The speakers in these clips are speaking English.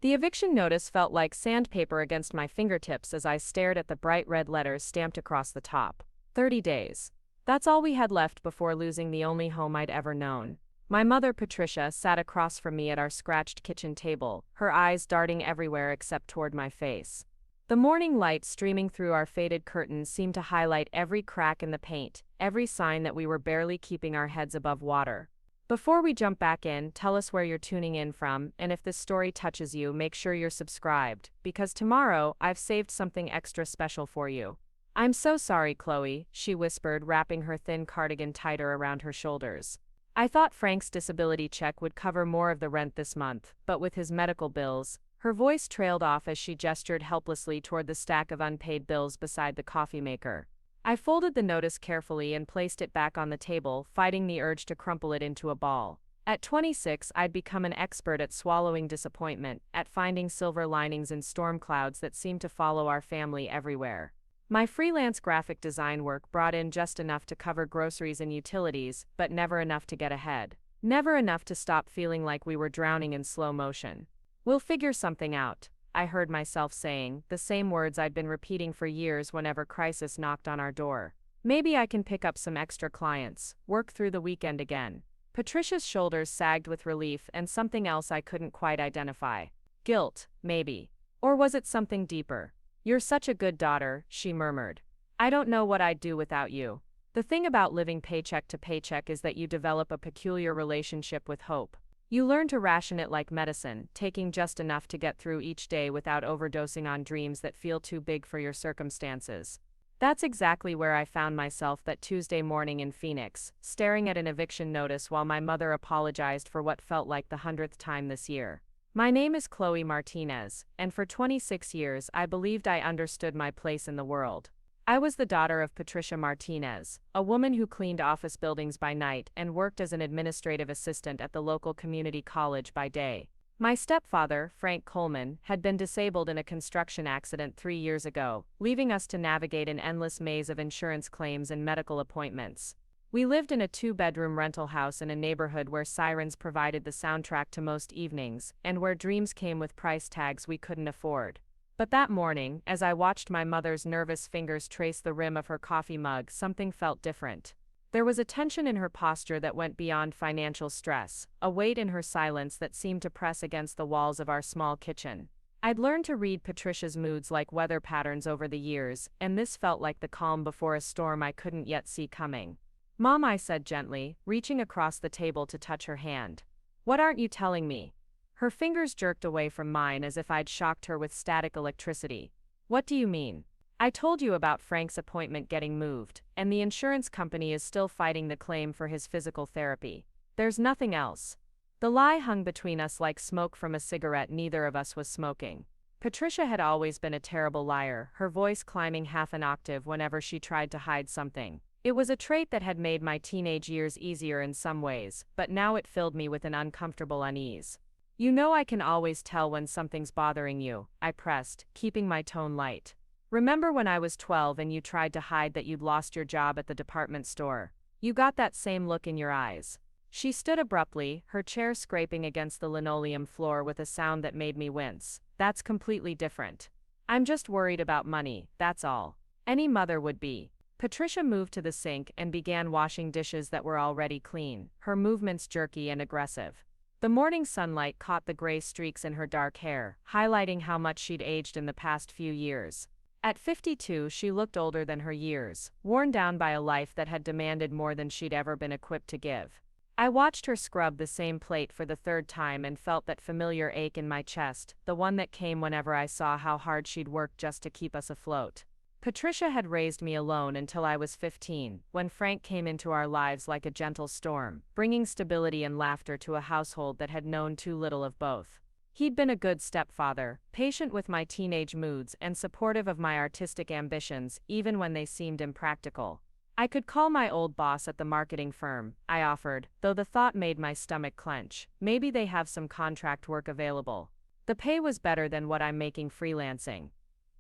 The eviction notice felt like sandpaper against my fingertips as I stared at the bright red letters stamped across the top. 30 days. That's all we had left before losing the only home I'd ever known. My mother, Patricia, sat across from me at our scratched kitchen table, her eyes darting everywhere except toward my face. The morning light streaming through our faded curtains seemed to highlight every crack in the paint, every sign that we were barely keeping our heads above water. Before we jump back in, tell us where you're tuning in from, and if this story touches you, make sure you're subscribed, because tomorrow, I've saved something extra special for you. I'm so sorry, Chloe, she whispered, wrapping her thin cardigan tighter around her shoulders. I thought Frank's disability check would cover more of the rent this month, but with his medical bills, her voice trailed off as she gestured helplessly toward the stack of unpaid bills beside the coffee maker. I folded the notice carefully and placed it back on the table, fighting the urge to crumple it into a ball. At 26, I'd become an expert at swallowing disappointment, at finding silver linings in storm clouds that seemed to follow our family everywhere. My freelance graphic design work brought in just enough to cover groceries and utilities, but never enough to get ahead. Never enough to stop feeling like we were drowning in slow motion. We'll figure something out, I heard myself saying, the same words I'd been repeating for years whenever crisis knocked on our door. Maybe I can pick up some extra clients, work through the weekend again. Patricia's shoulders sagged with relief and something else I couldn't quite identify. Guilt, maybe. Or was it something deeper? You're such a good daughter, she murmured. I don't know what I'd do without you. The thing about living paycheck to paycheck is that you develop a peculiar relationship with hope. You learn to ration it like medicine, taking just enough to get through each day without overdosing on dreams that feel too big for your circumstances. That's exactly where I found myself that Tuesday morning in Phoenix, staring at an eviction notice while my mother apologized for what felt like the 100th time this year. My name is Chloe Martinez, and for 26 years I believed I understood my place in the world. I was the daughter of Patricia Martinez, a woman who cleaned office buildings by night and worked as an administrative assistant at the local community college by day. My stepfather, Frank Coleman, had been disabled in a construction accident 3 years ago, leaving us to navigate an endless maze of insurance claims and medical appointments. We lived in a 2-bedroom rental house in a neighborhood where sirens provided the soundtrack to most evenings, and where dreams came with price tags we couldn't afford. But that morning, as I watched my mother's nervous fingers trace the rim of her coffee mug, something felt different. There was a tension in her posture that went beyond financial stress, a weight in her silence that seemed to press against the walls of our small kitchen. I'd learned to read Patricia's moods like weather patterns over the years, and this felt like the calm before a storm I couldn't yet see coming. Mom, I said gently, reaching across the table to touch her hand. What aren't you telling me? Her fingers jerked away from mine as if I'd shocked her with static electricity. What do you mean? I told you about Frank's appointment getting moved, and the insurance company is still fighting the claim for his physical therapy. There's nothing else. The lie hung between us like smoke from a cigarette neither of us was smoking. Patricia had always been a terrible liar, her voice climbing half an octave whenever she tried to hide something. It was a trait that had made my teenage years easier in some ways, but now it filled me with an uncomfortable unease. You know I can always tell when something's bothering you, I pressed, keeping my tone light. Remember when I was 12 and you tried to hide that you'd lost your job at the department store? You got that same look in your eyes. She stood abruptly, her chair scraping against the linoleum floor with a sound that made me wince. That's completely different. I'm just worried about money, that's all. Any mother would be. Patricia moved to the sink and began washing dishes that were already clean, her movements jerky and aggressive. The morning sunlight caught the gray streaks in her dark hair, highlighting how much she'd aged in the past few years. At 52, she looked older than her years, worn down by a life that had demanded more than she'd ever been equipped to give. I watched her scrub the same plate for the 3rd time and felt that familiar ache in my chest, the one that came whenever I saw how hard she'd worked just to keep us afloat. Patricia had raised me alone until I was 15, when Frank came into our lives like a gentle storm, bringing stability and laughter to a household that had known too little of both. He'd been a good stepfather, patient with my teenage moods and supportive of my artistic ambitions, even when they seemed impractical. I could call my old boss at the marketing firm, I offered, though the thought made my stomach clench. Maybe they have some contract work available. The pay was better than what I'm making freelancing.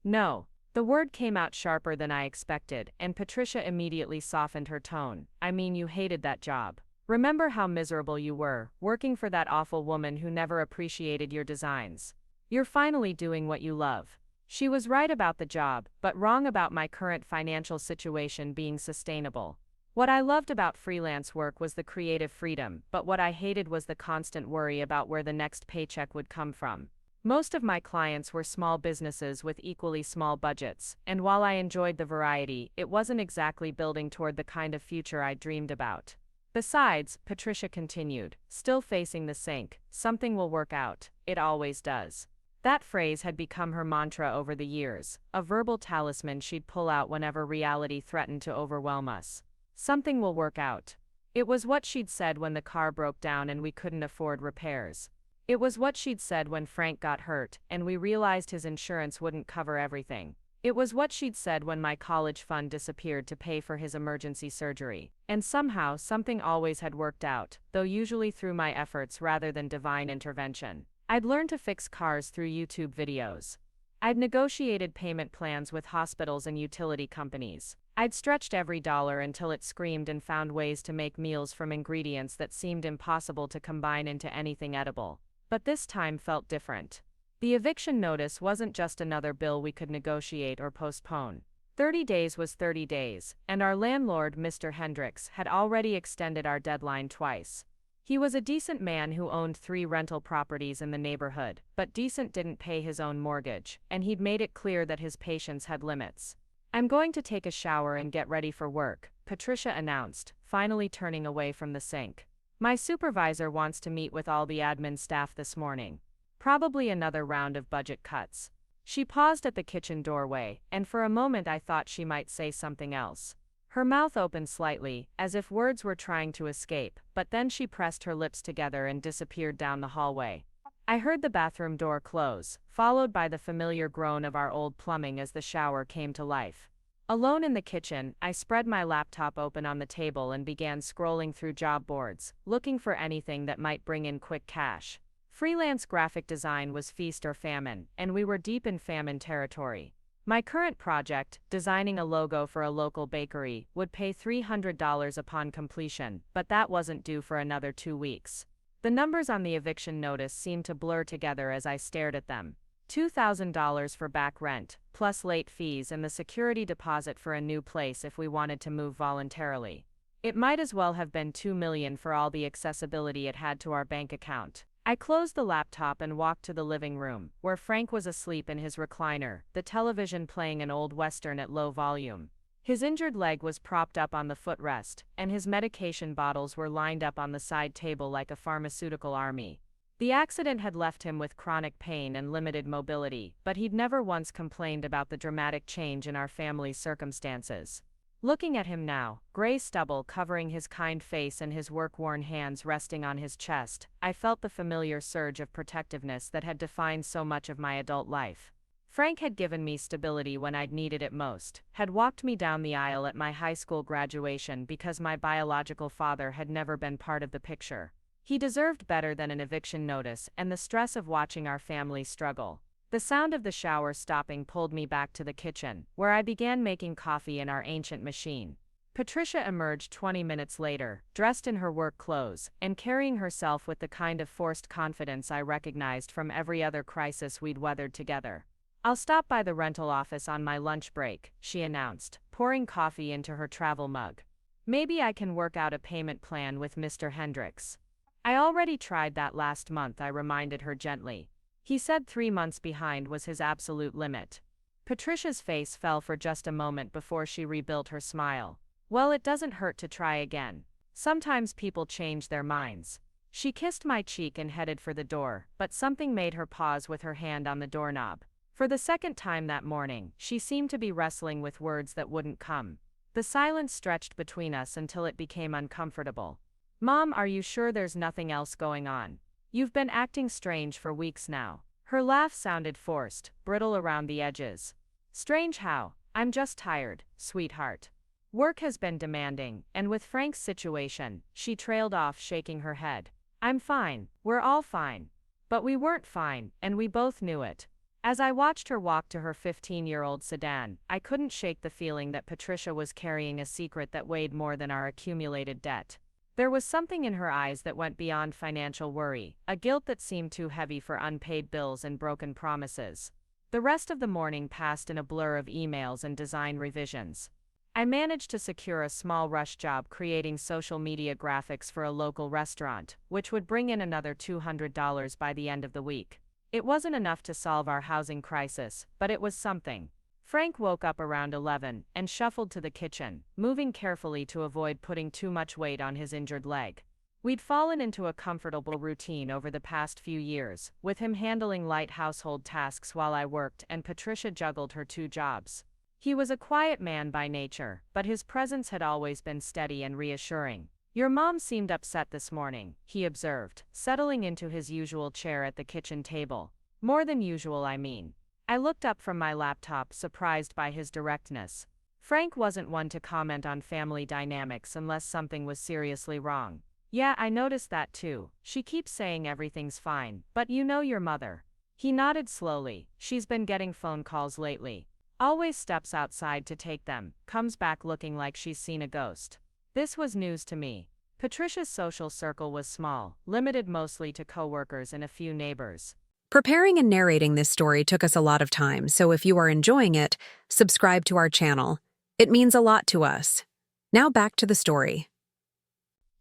No. The word came out sharper than I expected, and Patricia immediately softened her tone. I mean, you hated that job. Remember how miserable you were, working for that awful woman who never appreciated your designs. You're finally doing what you love. She was right about the job, but wrong about my current financial situation being sustainable. What I loved about freelance work was the creative freedom, but what I hated was the constant worry about where the next paycheck would come from. Most of my clients were small businesses with equally small budgets, and while I enjoyed the variety, it wasn't exactly building toward the kind of future I dreamed about. Besides, Patricia continued, still facing the sink, something will work out, it always does. That phrase had become her mantra over the years, a verbal talisman she'd pull out whenever reality threatened to overwhelm us. Something will work out. It was what she'd said when the car broke down and we couldn't afford repairs. It was what she'd said when Frank got hurt and we realized his insurance wouldn't cover everything. It was what she'd said when my college fund disappeared to pay for his emergency surgery. And somehow, something always had worked out, though usually through my efforts rather than divine intervention. I'd learned to fix cars through YouTube videos. I'd negotiated payment plans with hospitals and utility companies. I'd stretched every dollar until it screamed and found ways to make meals from ingredients that seemed impossible to combine into anything edible. But this time felt different. The eviction notice wasn't just another bill we could negotiate or postpone. 30 days was 30 days, and our landlord, Mr. Hendricks, had already extended our deadline twice. He was a decent man who owned 3 rental properties in the neighborhood, but decent didn't pay his own mortgage, and he'd made it clear that his patience had limits. I'm going to take a shower and get ready for work, Patricia announced, finally turning away from the sink. My supervisor wants to meet with all the admin staff this morning. Probably another round of budget cuts. She paused at the kitchen doorway, and for a moment I thought she might say something else. Her mouth opened slightly, as if words were trying to escape, but then she pressed her lips together and disappeared down the hallway. I heard the bathroom door close, followed by the familiar groan of our old plumbing as the shower came to life. Alone in the kitchen, I spread my laptop open on the table and began scrolling through job boards, looking for anything that might bring in quick cash. Freelance graphic design was feast or famine, and we were deep in famine territory. My current project, designing a logo for a local bakery, would pay $300 upon completion, but that wasn't due for another 2 weeks. The numbers on the eviction notice seemed to blur together as I stared at them. $2,000 for back rent, plus late fees and the security deposit for a new place if we wanted to move voluntarily. It might as well have been $2 million for all the accessibility it had to our bank account. I closed the laptop and walked to the living room, where Frank was asleep in his recliner, the television playing an old western at low volume. His injured leg was propped up on the footrest, and his medication bottles were lined up on the side table like a pharmaceutical army. The accident had left him with chronic pain and limited mobility, but he'd never once complained about the dramatic change in our family's circumstances. Looking at him now, gray stubble covering his kind face and his work-worn hands resting on his chest, I felt the familiar surge of protectiveness that had defined so much of my adult life. Frank had given me stability when I'd needed it most, had walked me down the aisle at my high school graduation because my biological father had never been part of the picture. He deserved better than an eviction notice and the stress of watching our family struggle. The sound of the shower stopping pulled me back to the kitchen, where I began making coffee in our ancient machine. Patricia emerged 20 minutes later, dressed in her work clothes, and carrying herself with the kind of forced confidence I recognized from every other crisis we'd weathered together. "I'll stop by the rental office on my lunch break," she announced, pouring coffee into her travel mug. "Maybe I can work out a payment plan with Mr. Hendricks." "I already tried that last month," I reminded her gently. "He said 3 months behind was his absolute limit." Patricia's face fell for just a moment before she rebuilt her smile. "Well, it doesn't hurt to try again. Sometimes people change their minds." She kissed my cheek and headed for the door, but something made her pause with her hand on the doorknob. For the second time that morning, she seemed to be wrestling with words that wouldn't come. The silence stretched between us until it became uncomfortable. "Mom, are you sure there's nothing else going on? You've been acting strange for weeks now." Her laugh sounded forced, brittle around the edges. "Strange how? I'm just tired, sweetheart. Work has been demanding, and with Frank's situation," she trailed off, shaking her head. "I'm fine, we're all fine. But we weren't fine, and we both knew it." As I watched her walk to her 15-year-old sedan, I couldn't shake the feeling that Patricia was carrying a secret that weighed more than our accumulated debt. There was something in her eyes that went beyond financial worry, a guilt that seemed too heavy for unpaid bills and broken promises. The rest of the morning passed in a blur of emails and design revisions. I managed to secure a small rush job creating social media graphics for a local restaurant, which would bring in another $200 by the end of the week. It wasn't enough to solve our housing crisis, but it was something. Frank woke up around 11 and shuffled to the kitchen, moving carefully to avoid putting too much weight on his injured leg. We'd fallen into a comfortable routine over the past few years, with him handling light household tasks while I worked and Patricia juggled her 2 jobs. He was a quiet man by nature, but his presence had always been steady and reassuring. "Your mom seemed upset this morning," he observed, settling into his usual chair at the kitchen table. "More than usual, I mean." I looked up from my laptop, surprised by his directness. Frank wasn't one to comment on family dynamics unless something was seriously wrong. "Yeah, I noticed that too. She keeps saying everything's fine, but you know your mother." He nodded slowly. "She's been getting phone calls lately. Always steps outside to take them, comes back looking like she's seen a ghost." This was news to me. Patricia's social circle was small, limited mostly to coworkers and a few neighbors. Preparing and narrating this story took us a lot of time, so if you are enjoying it, subscribe to our channel. It means a lot to us. Now back to the story.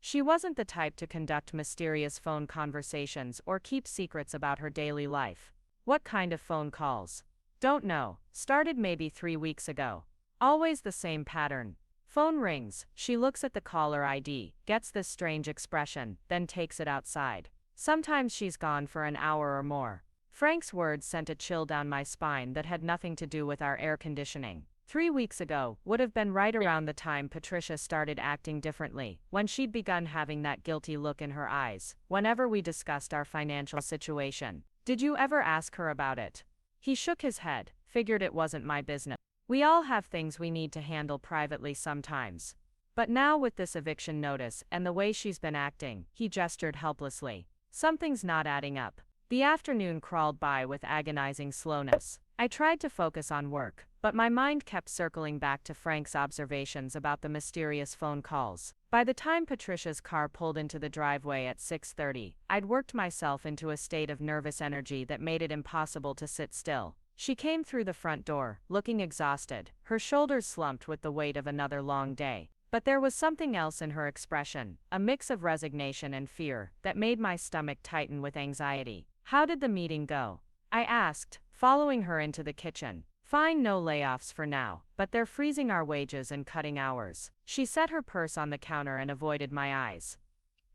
She wasn't the type to conduct mysterious phone conversations or keep secrets about her daily life. "What kind of phone calls?" "Don't know. Started maybe 3 weeks ago. Always the same pattern. Phone rings, she looks at the caller ID, gets this strange expression, then takes it outside. Sometimes she's gone for an hour or more." Frank's words sent a chill down my spine that had nothing to do with our air conditioning. 3 weeks ago would have been right around the time Patricia started acting differently, when she'd begun having that guilty look in her eyes, whenever we discussed our financial situation. "Did you ever ask her about it?" He shook his head, figured it wasn't my business. "We all have things we need to handle privately sometimes. But now with this eviction notice and the way she's been acting," he gestured helplessly. "Something's not adding up." The afternoon crawled by with agonizing slowness. I tried to focus on work, but my mind kept circling back to Frank's observations about the mysterious phone calls. By the time Patricia's car pulled into the driveway at 6:30, I'd worked myself into a state of nervous energy that made it impossible to sit still. She came through the front door, looking exhausted, her shoulders slumped with the weight of another long day. But there was something else in her expression, a mix of resignation and fear, that made my stomach tighten with anxiety. "How did the meeting go?" I asked, following her into the kitchen. "Fine, no layoffs for now, but they're freezing our wages and cutting hours." She set her purse on the counter and avoided my eyes.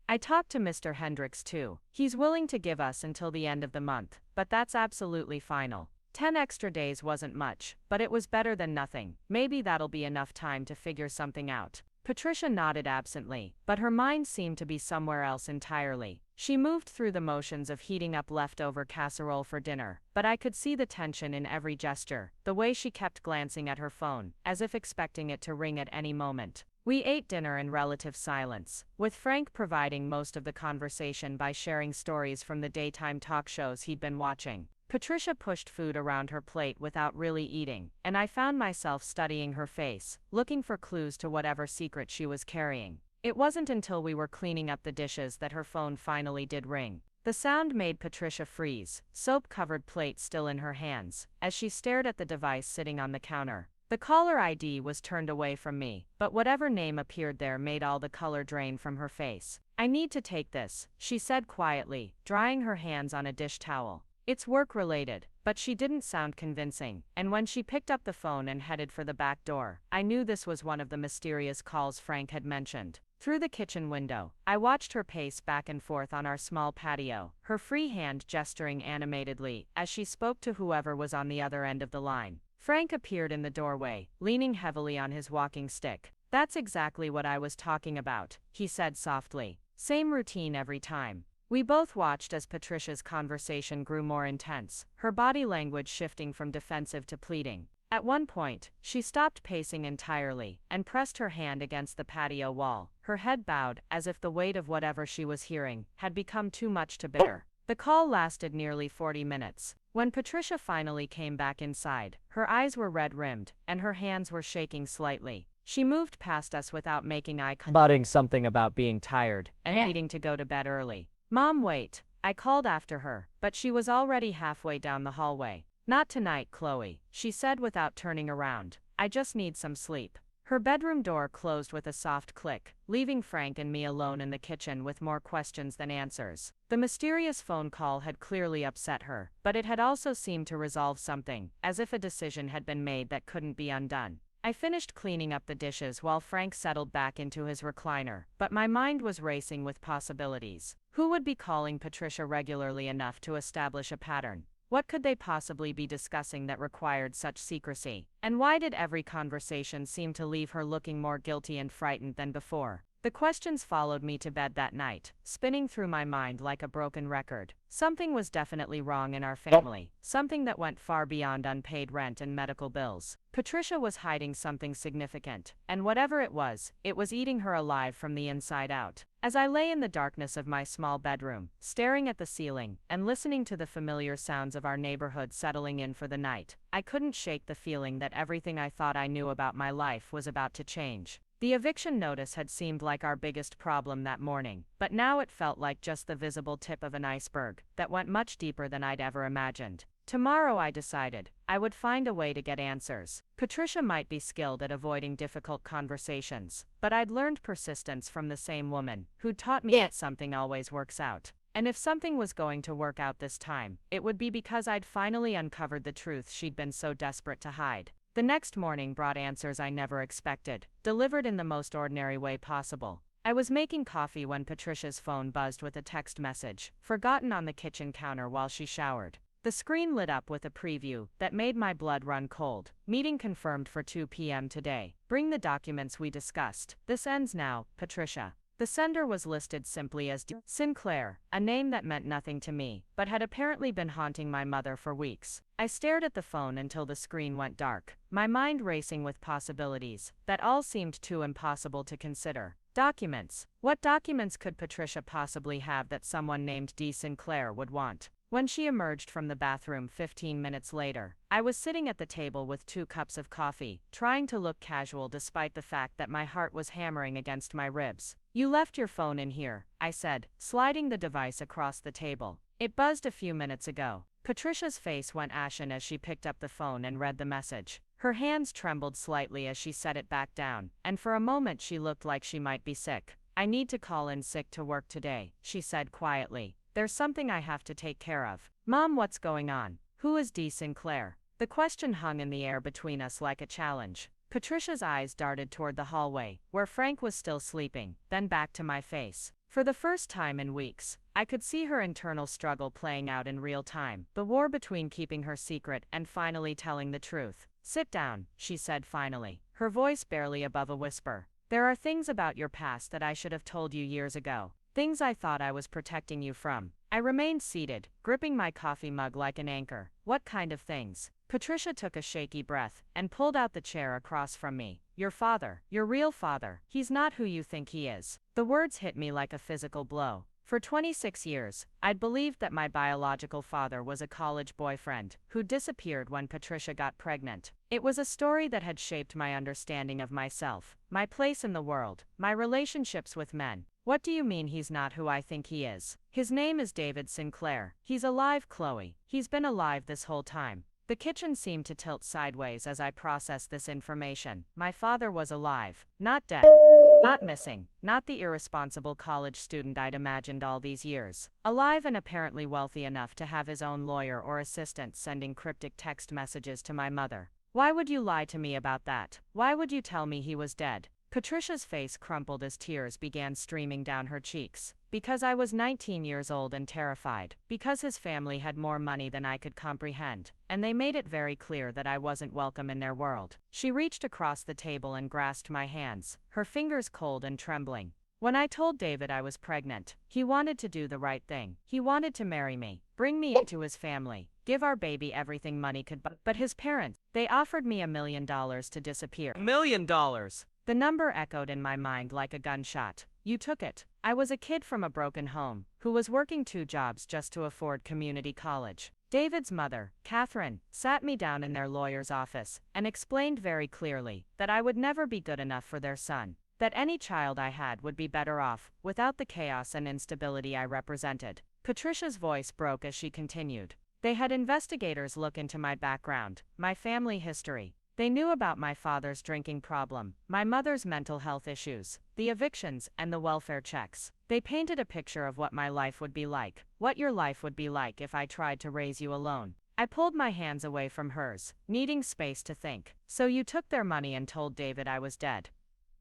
"I talked to Mr. Hendricks too. He's willing to give us until the end of the month, but that's absolutely final. 10 extra days wasn't much, but it was better than nothing. Maybe that'll be enough time to figure something out." Patricia nodded absently, but her mind seemed to be somewhere else entirely. She moved through the motions of heating up leftover casserole for dinner, but I could see the tension in every gesture, the way she kept glancing at her phone, as if expecting it to ring at any moment. We ate dinner in relative silence, with Frank providing most of the conversation by sharing stories from the daytime talk shows he'd been watching. Patricia pushed food around her plate without really eating, and I found myself studying her face, looking for clues to whatever secret she was carrying. It wasn't until we were cleaning up the dishes that her phone finally did ring. The sound made Patricia freeze, soap-covered plate still in her hands, as she stared at the device sitting on the counter. The caller ID was turned away from me, but whatever name appeared there made all the color drain from her face. "I need to take this," she said quietly, drying her hands on a dish towel. "It's work-related," but she didn't sound convincing, and when she picked up the phone and headed for the back door, I knew this was one of the mysterious calls Frank had mentioned. Through the kitchen window, I watched her pace back and forth on our small patio, her free hand gesturing animatedly as she spoke to whoever was on the other end of the line. Frank appeared in the doorway, leaning heavily on his walking stick. "That's exactly what I was talking about," he said softly. "Same routine every time." We both watched as Patricia's conversation grew more intense, her body language shifting from defensive to pleading. At one point, she stopped pacing entirely and pressed her hand against the patio wall, her head bowed as if the weight of whatever she was hearing had become too much to bear. The call lasted nearly 40 minutes. When Patricia finally came back inside, her eyes were red-rimmed, and her hands were shaking slightly. She moved past us without making eye contact, muttering something about being tired and needing to go to bed early. Mom, wait. I called after her, but she was already halfway down the hallway. Not tonight, Chloe, she said without turning around. I just need some sleep. Her bedroom door closed with a soft click, leaving Frank and me alone in the kitchen with more questions than answers. The mysterious phone call had clearly upset her, but it had also seemed to resolve something, as if a decision had been made that couldn't be undone. I finished cleaning up the dishes while Frank settled back into his recliner, but my mind was racing with possibilities. Who would be calling Patricia regularly enough to establish a pattern? What could they possibly be discussing that required such secrecy? And why did every conversation seem to leave her looking more guilty and frightened than before? The questions followed me to bed that night, spinning through my mind like a broken record. Something was definitely wrong in our family, something that went far beyond unpaid rent and medical bills. Patricia was hiding something significant, and whatever it was eating her alive from the inside out. As I lay in the darkness of my small bedroom, staring at the ceiling and listening to the familiar sounds of our neighborhood settling in for the night, I couldn't shake the feeling that everything I thought I knew about my life was about to change. The eviction notice had seemed like our biggest problem that morning, but now it felt like just the visible tip of an iceberg that went much deeper than I'd ever imagined. Tomorrow, I decided, I would find a way to get answers. Patricia might be skilled at avoiding difficult conversations, but I'd learned persistence from the same woman who'd taught me that something always works out. And if something was going to work out this time, it would be because I'd finally uncovered the truth she'd been so desperate to hide. The next morning brought answers I never expected, delivered in the most ordinary way possible. I was making coffee when Patricia's phone buzzed with a text message, forgotten on the kitchen counter while she showered. The screen lit up with a preview that made my blood run cold. Meeting confirmed for 2 p.m. today. Bring the documents we discussed. This ends now, Patricia. The sender was listed simply as Sinclair, a name that meant nothing to me, but had apparently been haunting my mother for weeks. I stared at the phone until the screen went dark, my mind racing with possibilities that all seemed too impossible to consider. Documents. What documents could Patricia possibly have that someone named D. Sinclair would want? When she emerged from the bathroom 15 minutes later, I was sitting at the table with 2 cups of coffee, trying to look casual despite the fact that my heart was hammering against my ribs. You left your phone in here, I said, sliding the device across the table. It buzzed a few minutes ago. Patricia's face went ashen as she picked up the phone and read the message. Her hands trembled slightly as she set it back down, and for a moment she looked like she might be sick. I need to call in sick to work today, she said quietly. There's something I have to take care of. Mom, what's going on? Who is D. Sinclair? The question hung in the air between us like a challenge. Patricia's eyes darted toward the hallway, where Frank was still sleeping, then back to my face. For the first time in weeks, I could see her internal struggle playing out in real time, the war between keeping her secret and finally telling the truth. Sit down, she said finally, her voice barely above a whisper. There are things about your past that I should have told you years ago. Things I thought I was protecting you from. I remained seated, gripping my coffee mug like an anchor. What kind of things? Patricia took a shaky breath and pulled out the chair across from me. Your father, your real father, he's not who you think he is. The words hit me like a physical blow. For 26 years, I'd believed that my biological father was a college boyfriend who disappeared when Patricia got pregnant. It was a story that had shaped my understanding of myself, my place in the world, my relationships with men. What do you mean he's not who I think he is? His name is David Sinclair. He's alive, Chloe. He's been alive this whole time. The kitchen seemed to tilt sideways as I processed this information. My father was alive, not dead, not missing, not the irresponsible college student I'd imagined all these years. Alive and apparently wealthy enough to have his own lawyer or assistant sending cryptic text messages to my mother. Why would you lie to me about that? Why would you tell me he was dead? Patricia's face crumpled as tears began streaming down her cheeks. Because I was 19 years old and terrified. Because his family had more money than I could comprehend. And they made it very clear that I wasn't welcome in their world. She reached across the table and grasped my hands, her fingers cold and trembling. When I told David I was pregnant, he wanted to do the right thing. He wanted to marry me, bring me into his family, give our baby everything money could buy. But his parents, they offered me $1 million to disappear. $1 million! The number echoed in my mind like a gunshot. You took it. I was a kid from a broken home, who was working 2 jobs just to afford community college. David's mother, Catherine, sat me down in their lawyer's office and explained very clearly that I would never be good enough for their son, that any child I had would be better off without the chaos and instability I represented. Patricia's voice broke as she continued. They had investigators look into my background, my family history. They knew about my father's drinking problem, my mother's mental health issues, the evictions, and the welfare checks. They painted a picture of what my life would be like, what your life would be like if I tried to raise you alone. I pulled my hands away from hers, needing space to think. So you took their money and told David I was dead?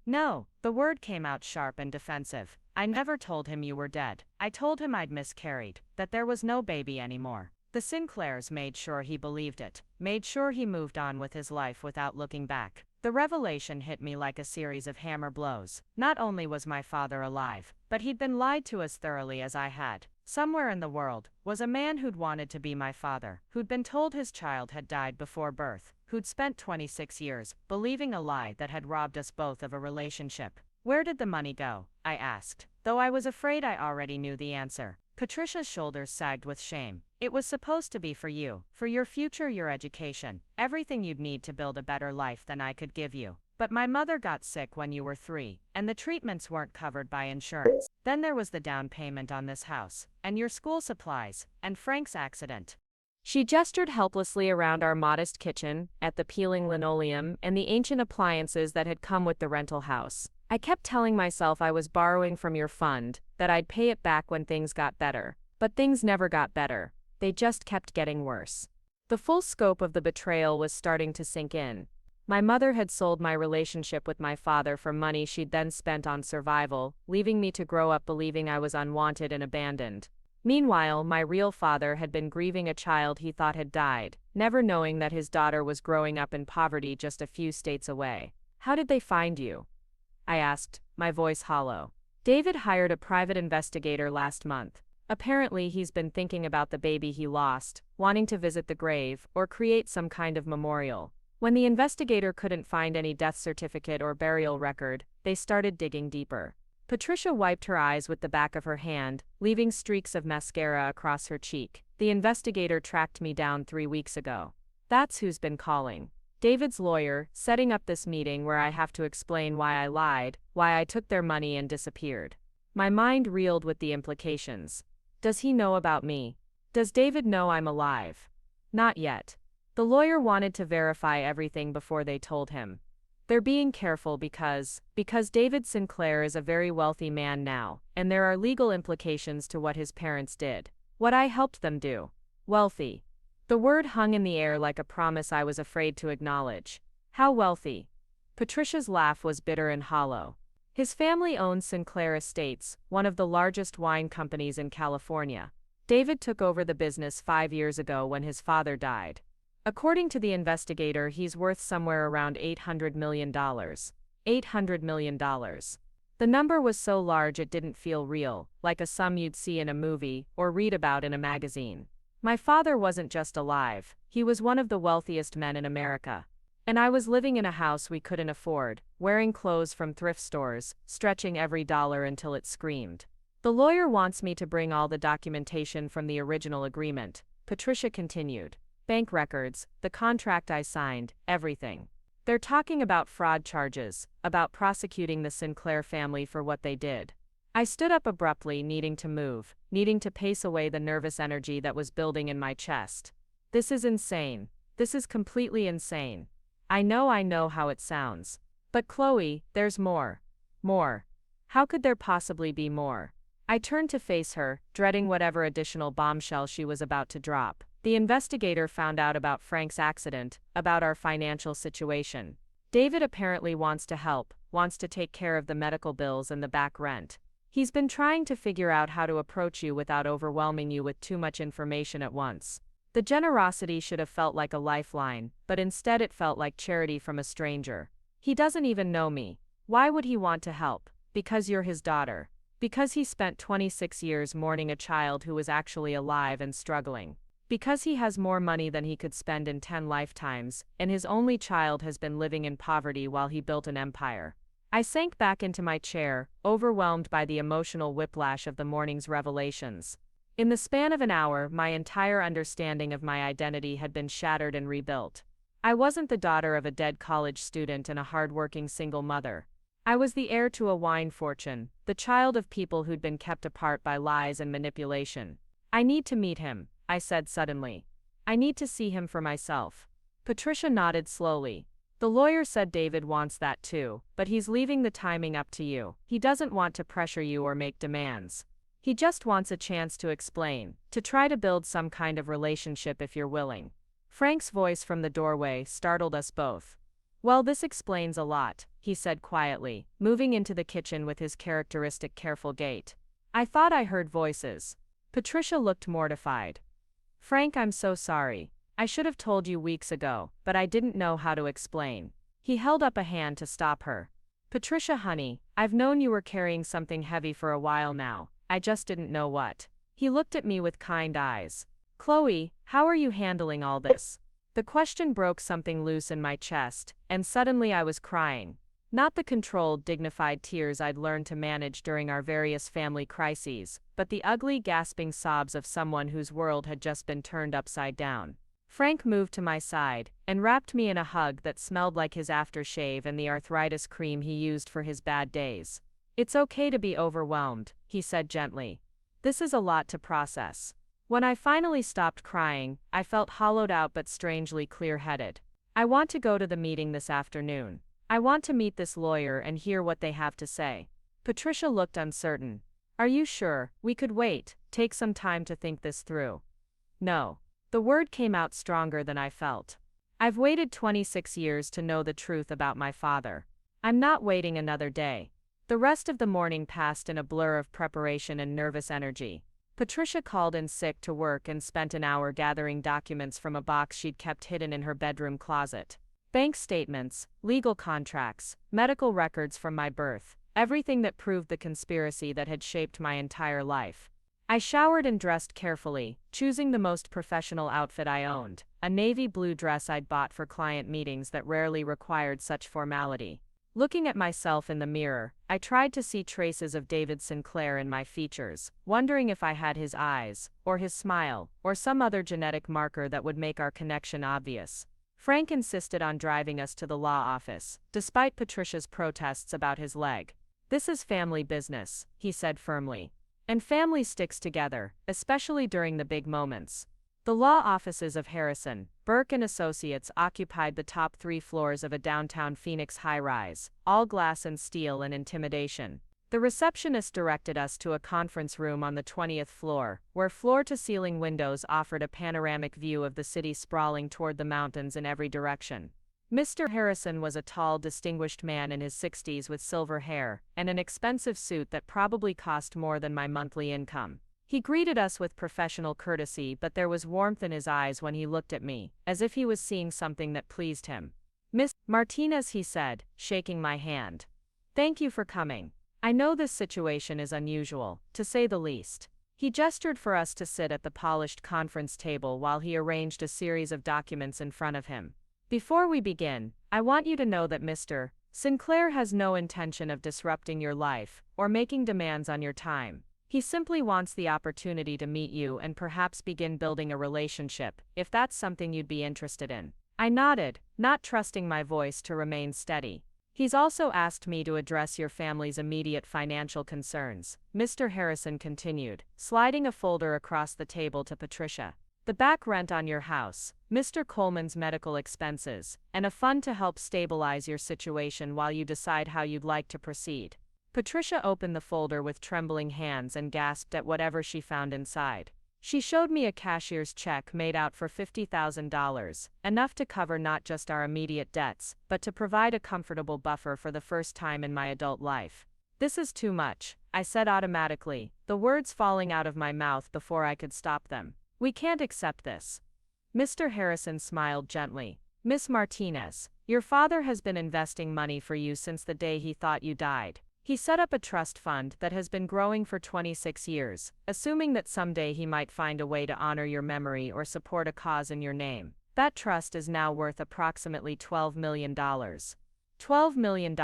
No, the word came out sharp and defensive. I never told him you were dead. I told him I'd miscarried, that there was no baby anymore. The Sinclairs made sure he believed it, made sure he moved on with his life without looking back. The revelation hit me like a series of hammer blows. Not only was my father alive, but he'd been lied to as thoroughly as I had. Somewhere in the world was a man who'd wanted to be my father, who'd been told his child had died before birth, who'd spent 26 years believing a lie that had robbed us both of a relationship. Where did the money go? I asked, though I was afraid I already knew the answer. Patricia's shoulders sagged with shame. It was supposed to be for you, for your future, your education, everything you'd need to build a better life than I could give you. But my mother got sick when you were 3, and the treatments weren't covered by insurance. Then there was the down payment on this house, and your school supplies, and Frank's accident. She gestured helplessly around our modest kitchen, at the peeling linoleum, and the ancient appliances that had come with the rental house. I kept telling myself I was borrowing from your fund, that I'd pay it back when things got better. But things never got better. They just kept getting worse. The full scope of the betrayal was starting to sink in. My mother had sold my relationship with my father for money she'd then spent on survival, leaving me to grow up believing I was unwanted and abandoned. Meanwhile, my real father had been grieving a child he thought had died, never knowing that his daughter was growing up in poverty just a few states away. How did they find you? I asked, my voice hollow. David hired a private investigator last month. Apparently, he's been thinking about the baby he lost, wanting to visit the grave, or create some kind of memorial. When the investigator couldn't find any death certificate or burial record, they started digging deeper. Patricia wiped her eyes with the back of her hand, leaving streaks of mascara across her cheek. The investigator tracked me down 3 weeks ago. That's who's been calling. David's lawyer, setting up this meeting where I have to explain why I lied, why I took their money and disappeared. My mind reeled with the implications. Does he know about me? Does David know I'm alive? Not yet. The lawyer wanted to verify everything before they told him. They're being careful because David Sinclair is a very wealthy man now, and there are legal implications to what his parents did. What I helped them do. Wealthy. The word hung in the air like a promise I was afraid to acknowledge. How wealthy? Patricia's laugh was bitter and hollow. His family owned Sinclair Estates, one of the largest wine companies in California. David took over the business 5 years ago when his father died. According to the investigator, he's worth somewhere around $800 million. $800 million. The number was so large it didn't feel real, like a sum you'd see in a movie or read about in a magazine. My father wasn't just alive, he was one of the wealthiest men in America. And I was living in a house we couldn't afford, wearing clothes from thrift stores, stretching every dollar until it screamed. The lawyer wants me to bring all the documentation from the original agreement, Patricia continued. Bank records, the contract I signed, everything. They're talking about fraud charges, about prosecuting the Sinclair family for what they did. I stood up abruptly, needing to move, needing to pace away the nervous energy that was building in my chest. This is insane. This is completely insane. I know how it sounds. But Chloe, there's more. More. How could there possibly be more? I turned to face her, dreading whatever additional bombshell she was about to drop. The investigator found out about Frank's accident, about our financial situation. David apparently wants to help, wants to take care of the medical bills and the back rent. He's been trying to figure out how to approach you without overwhelming you with too much information at once. The generosity should have felt like a lifeline, but instead it felt like charity from a stranger. He doesn't even know me. Why would he want to help? Because you're his daughter. Because he spent 26 years mourning a child who was actually alive and struggling. Because he has more money than he could spend in 10 lifetimes, and his only child has been living in poverty while he built an empire. I sank back into my chair, overwhelmed by the emotional whiplash of the morning's revelations. In the span of an hour, my entire understanding of my identity had been shattered and rebuilt. I wasn't the daughter of a dead college student and a hard-working single mother. I was the heir to a wine fortune, the child of people who'd been kept apart by lies and manipulation. I need to meet him, I said suddenly. I need to see him for myself. Patricia nodded slowly. The lawyer said David wants that too, but he's leaving the timing up to you. He doesn't want to pressure you or make demands. He just wants a chance to explain, to try to build some kind of relationship if you're willing. Frank's voice from the doorway startled us both. Well, this explains a lot, he said quietly, moving into the kitchen with his characteristic careful gait. I thought I heard voices. Patricia looked mortified. Frank, I'm so sorry. I should have told you weeks ago, but I didn't know how to explain. He held up a hand to stop her. Patricia, honey, I've known you were carrying something heavy for a while now. I just didn't know what. He looked at me with kind eyes. Chloe, how are you handling all this? The question broke something loose in my chest, and suddenly I was crying. Not the controlled, dignified tears I'd learned to manage during our various family crises, but the ugly, gasping sobs of someone whose world had just been turned upside down. Frank moved to my side, and wrapped me in a hug that smelled like his aftershave and the arthritis cream he used for his bad days. It's okay to be overwhelmed, he said gently. This is a lot to process. When I finally stopped crying, I felt hollowed out but strangely clear-headed. I want to go to the meeting this afternoon. I want to meet this lawyer and hear what they have to say. Patricia looked uncertain. Are you sure? We could wait, take some time to think this through. No. The word came out stronger than I felt. I've waited 26 years to know the truth about my father. I'm not waiting another day. The rest of the morning passed in a blur of preparation and nervous energy. Patricia called in sick to work and spent an hour gathering documents from a box she'd kept hidden in her bedroom closet. Bank statements, legal contracts, medical records from my birth, everything that proved the conspiracy that had shaped my entire life. I showered and dressed carefully, choosing the most professional outfit I owned, a navy blue dress I'd bought for client meetings that rarely required such formality. Looking at myself in the mirror, I tried to see traces of David Sinclair in my features, wondering if I had his eyes, or his smile, or some other genetic marker that would make our connection obvious. Frank insisted on driving us to the law office, despite Patricia's protests about his leg. This is family business, he said firmly. And family sticks together, especially during the big moments. The law offices of Harrison, Burke & Associates occupied the top 3 floors of a downtown Phoenix high-rise, all glass and steel and intimidation. The receptionist directed us to a conference room on the 20th floor, where floor-to-ceiling windows offered a panoramic view of the city sprawling toward the mountains in every direction. Mr. Harrison was a tall, distinguished man in his 60s with silver hair, and an expensive suit that probably cost more than my monthly income. He greeted us with professional courtesy, but there was warmth in his eyes when he looked at me, as if he was seeing something that pleased him. Miss Martinez, he said, shaking my hand. Thank you for coming. I know this situation is unusual, to say the least. He gestured for us to sit at the polished conference table while he arranged a series of documents in front of him. Before we begin, I want you to know that Mr. Sinclair has no intention of disrupting your life or making demands on your time. He simply wants the opportunity to meet you and perhaps begin building a relationship, if that's something you'd be interested in. I nodded, not trusting my voice to remain steady. He's also asked me to address your family's immediate financial concerns, Mr. Harrison continued, sliding a folder across the table to Patricia. The back rent on your house, Mr. Coleman's medical expenses, and a fund to help stabilize your situation while you decide how you'd like to proceed. Patricia opened the folder with trembling hands and gasped at whatever she found inside. She showed me a cashier's check made out for $50,000, enough to cover not just our immediate debts, but to provide a comfortable buffer for the first time in my adult life. This is too much, I said automatically, the words falling out of my mouth before I could stop them. We can't accept this. Mr. Harrison smiled gently. Miss Martinez, your father has been investing money for you since the day he thought you died. He set up a trust fund that has been growing for 26 years, assuming that someday he might find a way to honor your memory or support a cause in your name. That trust is now worth approximately $12 million. $12 million.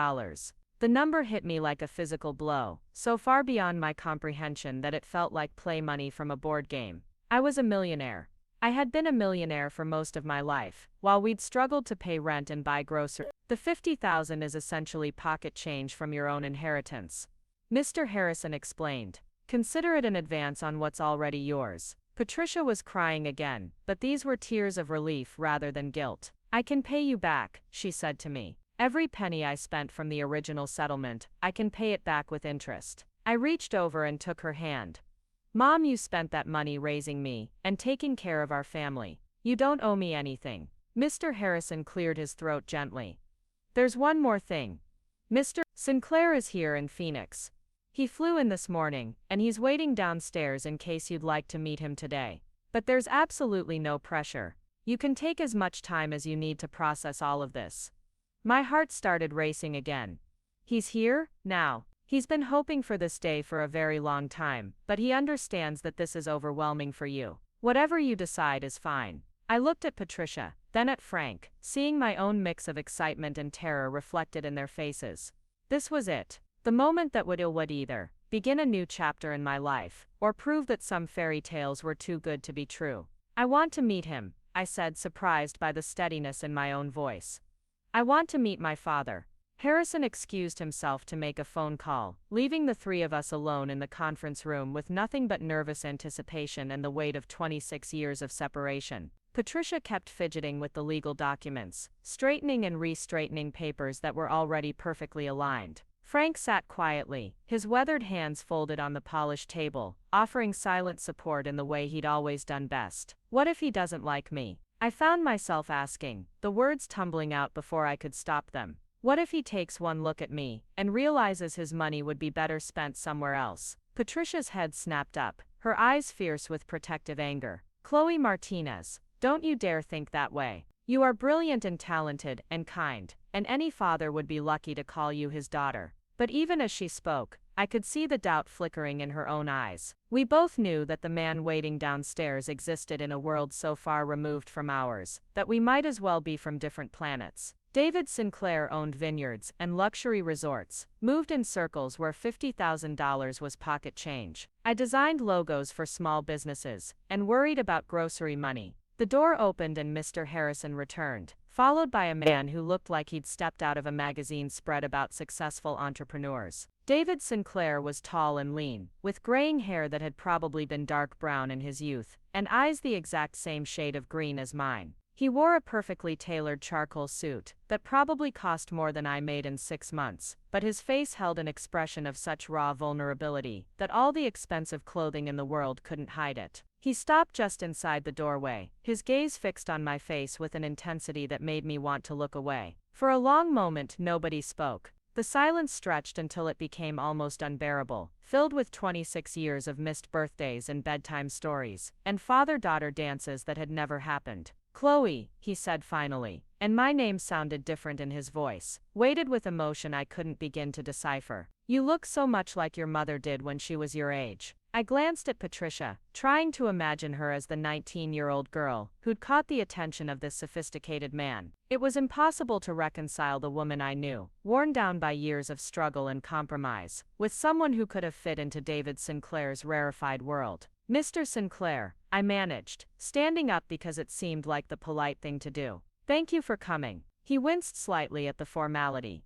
The number hit me like a physical blow, so far beyond my comprehension that it felt like play money from a board game. I was a millionaire. I had been a millionaire for most of my life, while we'd struggled to pay rent and buy groceries. The $50,000 is essentially pocket change from your own inheritance. Mr. Harrison explained. Consider it an advance on what's already yours. Patricia was crying again, but these were tears of relief rather than guilt. I can pay you back, she said to me. Every penny I spent from the original settlement, I can pay it back with interest. I reached over and took her hand. Mom, you spent that money raising me and taking care of our family. You don't owe me anything. Mr. Harrison cleared his throat gently. There's one more thing. Mr. Sinclair is here in Phoenix. He flew in this morning, and he's waiting downstairs in case you'd like to meet him today. But there's absolutely no pressure. You can take as much time as you need to process all of this. My heart started racing again. He's here, now. He's been hoping for this day for a very long time, but he understands that this is overwhelming for you. Whatever you decide is fine. I looked at Patricia, then at Frank, seeing my own mix of excitement and terror reflected in their faces. This was it. The moment that would either begin a new chapter in my life, or prove that some fairy tales were too good to be true. I want to meet him, I said, surprised by the steadiness in my own voice. I want to meet my father. Harrison excused himself to make a phone call, leaving the three of us alone in the conference room with nothing but nervous anticipation and the weight of 26 years of separation. Patricia kept fidgeting with the legal documents, straightening and re-straightening papers that were already perfectly aligned. Frank sat quietly, his weathered hands folded on the polished table, offering silent support in the way he'd always done best. What if he doesn't like me? I found myself asking, the words tumbling out before I could stop them. What if he takes one look at me and realizes his money would be better spent somewhere else? Patricia's head snapped up, her eyes fierce with protective anger. Chloe Martinez, don't you dare think that way. You are brilliant and talented and kind, and any father would be lucky to call you his daughter. But even as she spoke, I could see the doubt flickering in her own eyes. We both knew that the man waiting downstairs existed in a world so far removed from ours, that we might as well be from different planets. David Sinclair owned vineyards and luxury resorts, moved in circles where $50,000 was pocket change. I designed logos for small businesses, and worried about grocery money. The door opened and Mr. Harrison returned, followed by a man who looked like he'd stepped out of a magazine spread about successful entrepreneurs. David Sinclair was tall and lean, with graying hair that had probably been dark brown in his youth, and eyes the exact same shade of green as mine. He wore a perfectly tailored charcoal suit that probably cost more than I made in 6 months, but his face held an expression of such raw vulnerability that all the expensive clothing in the world couldn't hide it. He stopped just inside the doorway, his gaze fixed on my face with an intensity that made me want to look away. For a long moment nobody spoke. The silence stretched until it became almost unbearable, filled with 26 years of missed birthdays and bedtime stories, and father-daughter dances that had never happened. Chloe, he said finally, and my name sounded different in his voice, weighted with emotion I couldn't begin to decipher. You look so much like your mother did when she was your age. I glanced at Patricia, trying to imagine her as the 19-year-old girl who'd caught the attention of this sophisticated man. It was impossible to reconcile the woman I knew, worn down by years of struggle and compromise, with someone who could have fit into David Sinclair's rarefied world. Mr. Sinclair, I managed, standing up because it seemed like the polite thing to do. Thank you for coming. He winced slightly at the formality.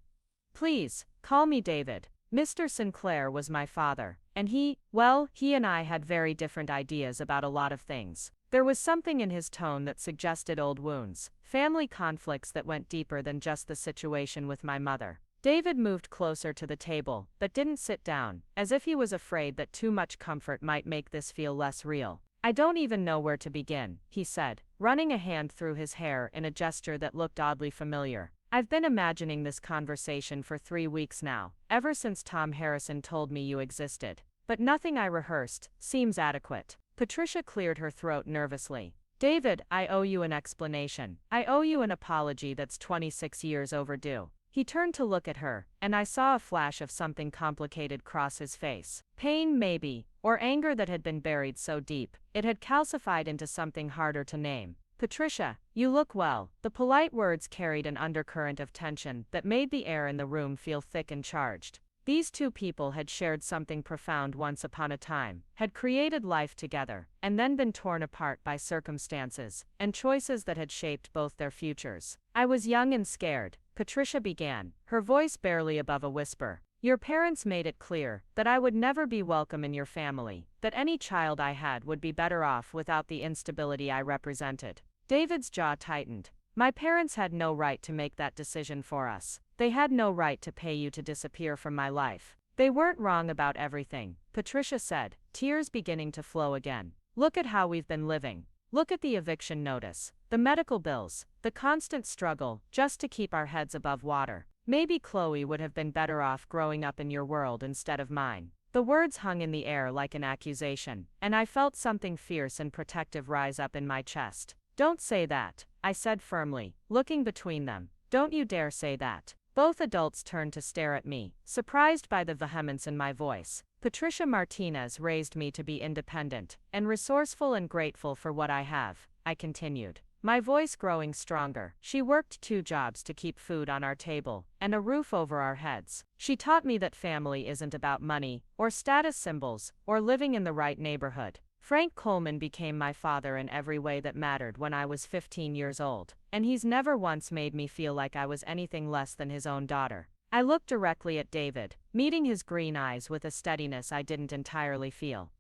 Please, call me David. Mr. Sinclair was my father, and he and I had very different ideas about a lot of things. There was something in his tone that suggested old wounds, family conflicts that went deeper than just the situation with my mother. David moved closer to the table, but didn't sit down, as if he was afraid that too much comfort might make this feel less real. I don't even know where to begin, he said, running a hand through his hair in a gesture that looked oddly familiar. I've been imagining this conversation for 3 weeks now, ever since Tom Harrison told me you existed. But nothing I rehearsed seems adequate. Patricia cleared her throat nervously. David, I owe you an explanation. I owe you an apology that's 26 years overdue. He turned to look at her, and I saw a flash of something complicated cross his face. Pain, maybe, or anger that had been buried so deep, it had calcified into something harder to name. Patricia, you look well. The polite words carried an undercurrent of tension that made the air in the room feel thick and charged. These two people had shared something profound once upon a time, had created life together, and then been torn apart by circumstances and choices that had shaped both their futures. I was young and scared, Patricia began, her voice barely above a whisper. Your parents made it clear that I would never be welcome in your family, that any child I had would be better off without the instability I represented. David's jaw tightened. My parents had no right to make that decision for us. They had no right to pay you to disappear from my life. They weren't wrong about everything, Patricia said, tears beginning to flow again. Look at how we've been living. Look at the eviction notice, the medical bills, the constant struggle just to keep our heads above water. Maybe Chloe would have been better off growing up in your world instead of mine. The words hung in the air like an accusation, and I felt something fierce and protective rise up in my chest. Don't say that, I said firmly, looking between them. Don't you dare say that. Both adults turned to stare at me, surprised by the vehemence in my voice. Patricia Martinez raised me to be independent and resourceful and grateful for what I have, I continued, my voice growing stronger. She worked 2 jobs to keep food on our table and a roof over our heads. She taught me that family isn't about money or status symbols or living in the right neighborhood. Frank Coleman became my father in every way that mattered when I was 15 years old, and he's never once made me feel like I was anything less than his own daughter. I looked directly at David, meeting his green eyes with a steadiness I didn't entirely feel.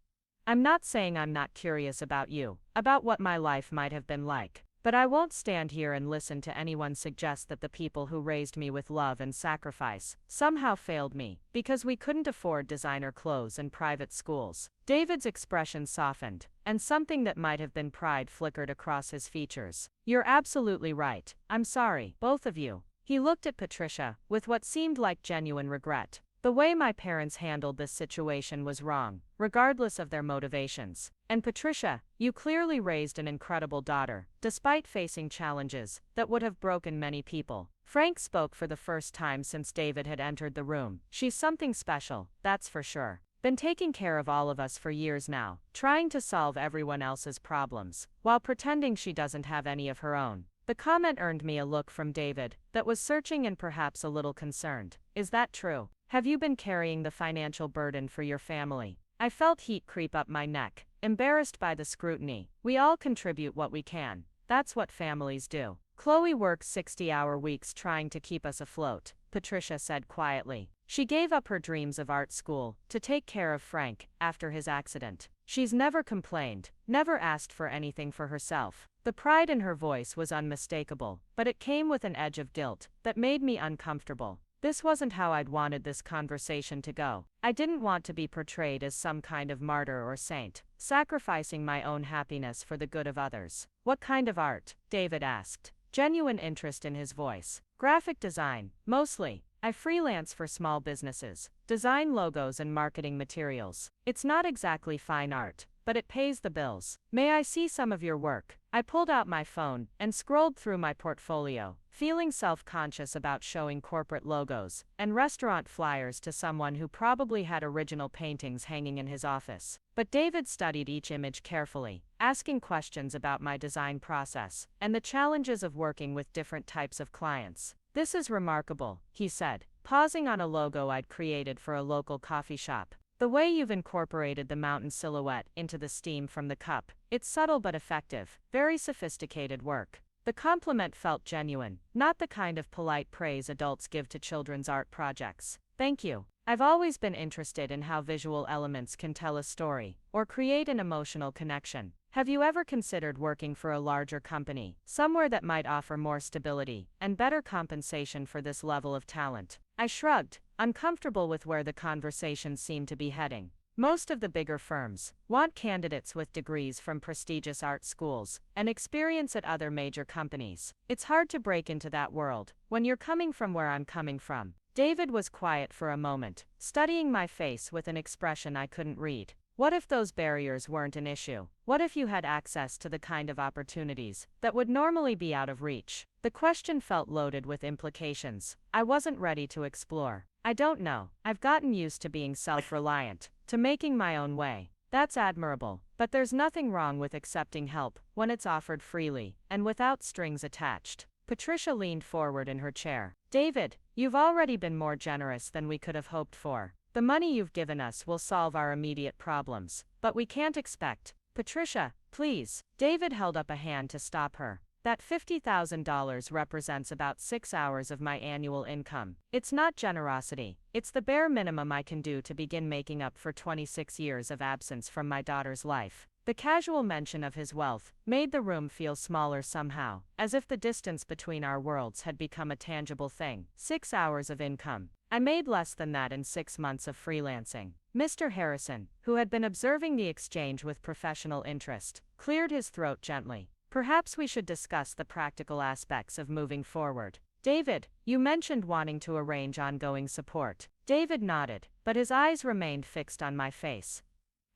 I'm not saying I'm not curious about you, about what my life might have been like. But I won't stand here and listen to anyone suggest that the people who raised me with love and sacrifice somehow failed me because we couldn't afford designer clothes and private schools. David's expression softened, and something that might have been pride flickered across his features. You're absolutely right. I'm sorry, both of you. He looked at Patricia with what seemed like genuine regret. The way my parents handled this situation was wrong, regardless of their motivations. And Patricia, you clearly raised an incredible daughter, despite facing challenges that would have broken many people. Frank spoke for the first time since David had entered the room. She's something special, that's for sure. Been taking care of all of us for years now, trying to solve everyone else's problems, while pretending she doesn't have any of her own. The comment earned me a look from David that was searching and perhaps a little concerned. Is that true? Have you been carrying the financial burden for your family? I felt heat creep up my neck, embarrassed by the scrutiny. We all contribute what we can. That's what families do. Chloe works 60-hour weeks trying to keep us afloat, Patricia said quietly. She gave up her dreams of art school to take care of Frank after his accident. She's never complained, never asked for anything for herself. The pride in her voice was unmistakable, but it came with an edge of guilt that made me uncomfortable. This wasn't how I'd wanted this conversation to go. I didn't want to be portrayed as some kind of martyr or saint, sacrificing my own happiness for the good of others. What kind of art? David asked, genuine interest in his voice. Graphic design, mostly. I freelance for small businesses, design logos and marketing materials. It's not exactly fine art, but it pays the bills. May I see some of your work? I pulled out my phone and scrolled through my portfolio, feeling self-conscious about showing corporate logos and restaurant flyers to someone who probably had original paintings hanging in his office. But David studied each image carefully, asking questions about my design process and the challenges of working with different types of clients. This is remarkable, he said, pausing on a logo I'd created for a local coffee shop. The way you've incorporated the mountain silhouette into the steam from the cup, it's subtle but effective, very sophisticated work. The compliment felt genuine, not the kind of polite praise adults give to children's art projects. Thank you. I've always been interested in how visual elements can tell a story or create an emotional connection. Have you ever considered working for a larger company, somewhere that might offer more stability and better compensation for this level of talent? I shrugged, uncomfortable with where the conversation seemed to be heading. Most of the bigger firms want candidates with degrees from prestigious art schools and experience at other major companies. It's hard to break into that world when you're coming from where I'm coming from. David was quiet for a moment, studying my face with an expression I couldn't read. What if those barriers weren't an issue? What if you had access to the kind of opportunities that would normally be out of reach? The question felt loaded with implications I wasn't ready to explore. I don't know. I've gotten used to being self-reliant, to making my own way. That's admirable, but there's nothing wrong with accepting help when it's offered freely and without strings attached. Patricia leaned forward in her chair. David, you've already been more generous than we could have hoped for. The money you've given us will solve our immediate problems, but we can't expect. Patricia, please. David held up a hand to stop her. That $50,000 represents about 6 hours of my annual income. It's not generosity. It's the bare minimum I can do to begin making up for 26 years of absence from my daughter's life. The casual mention of his wealth made the room feel smaller somehow, as if the distance between our worlds had become a tangible thing. 6 hours of income. I made less than that in 6 months of freelancing. Mr. Harrison, who had been observing the exchange with professional interest, cleared his throat gently. Perhaps we should discuss the practical aspects of moving forward. David, you mentioned wanting to arrange ongoing support. David nodded, but his eyes remained fixed on my face.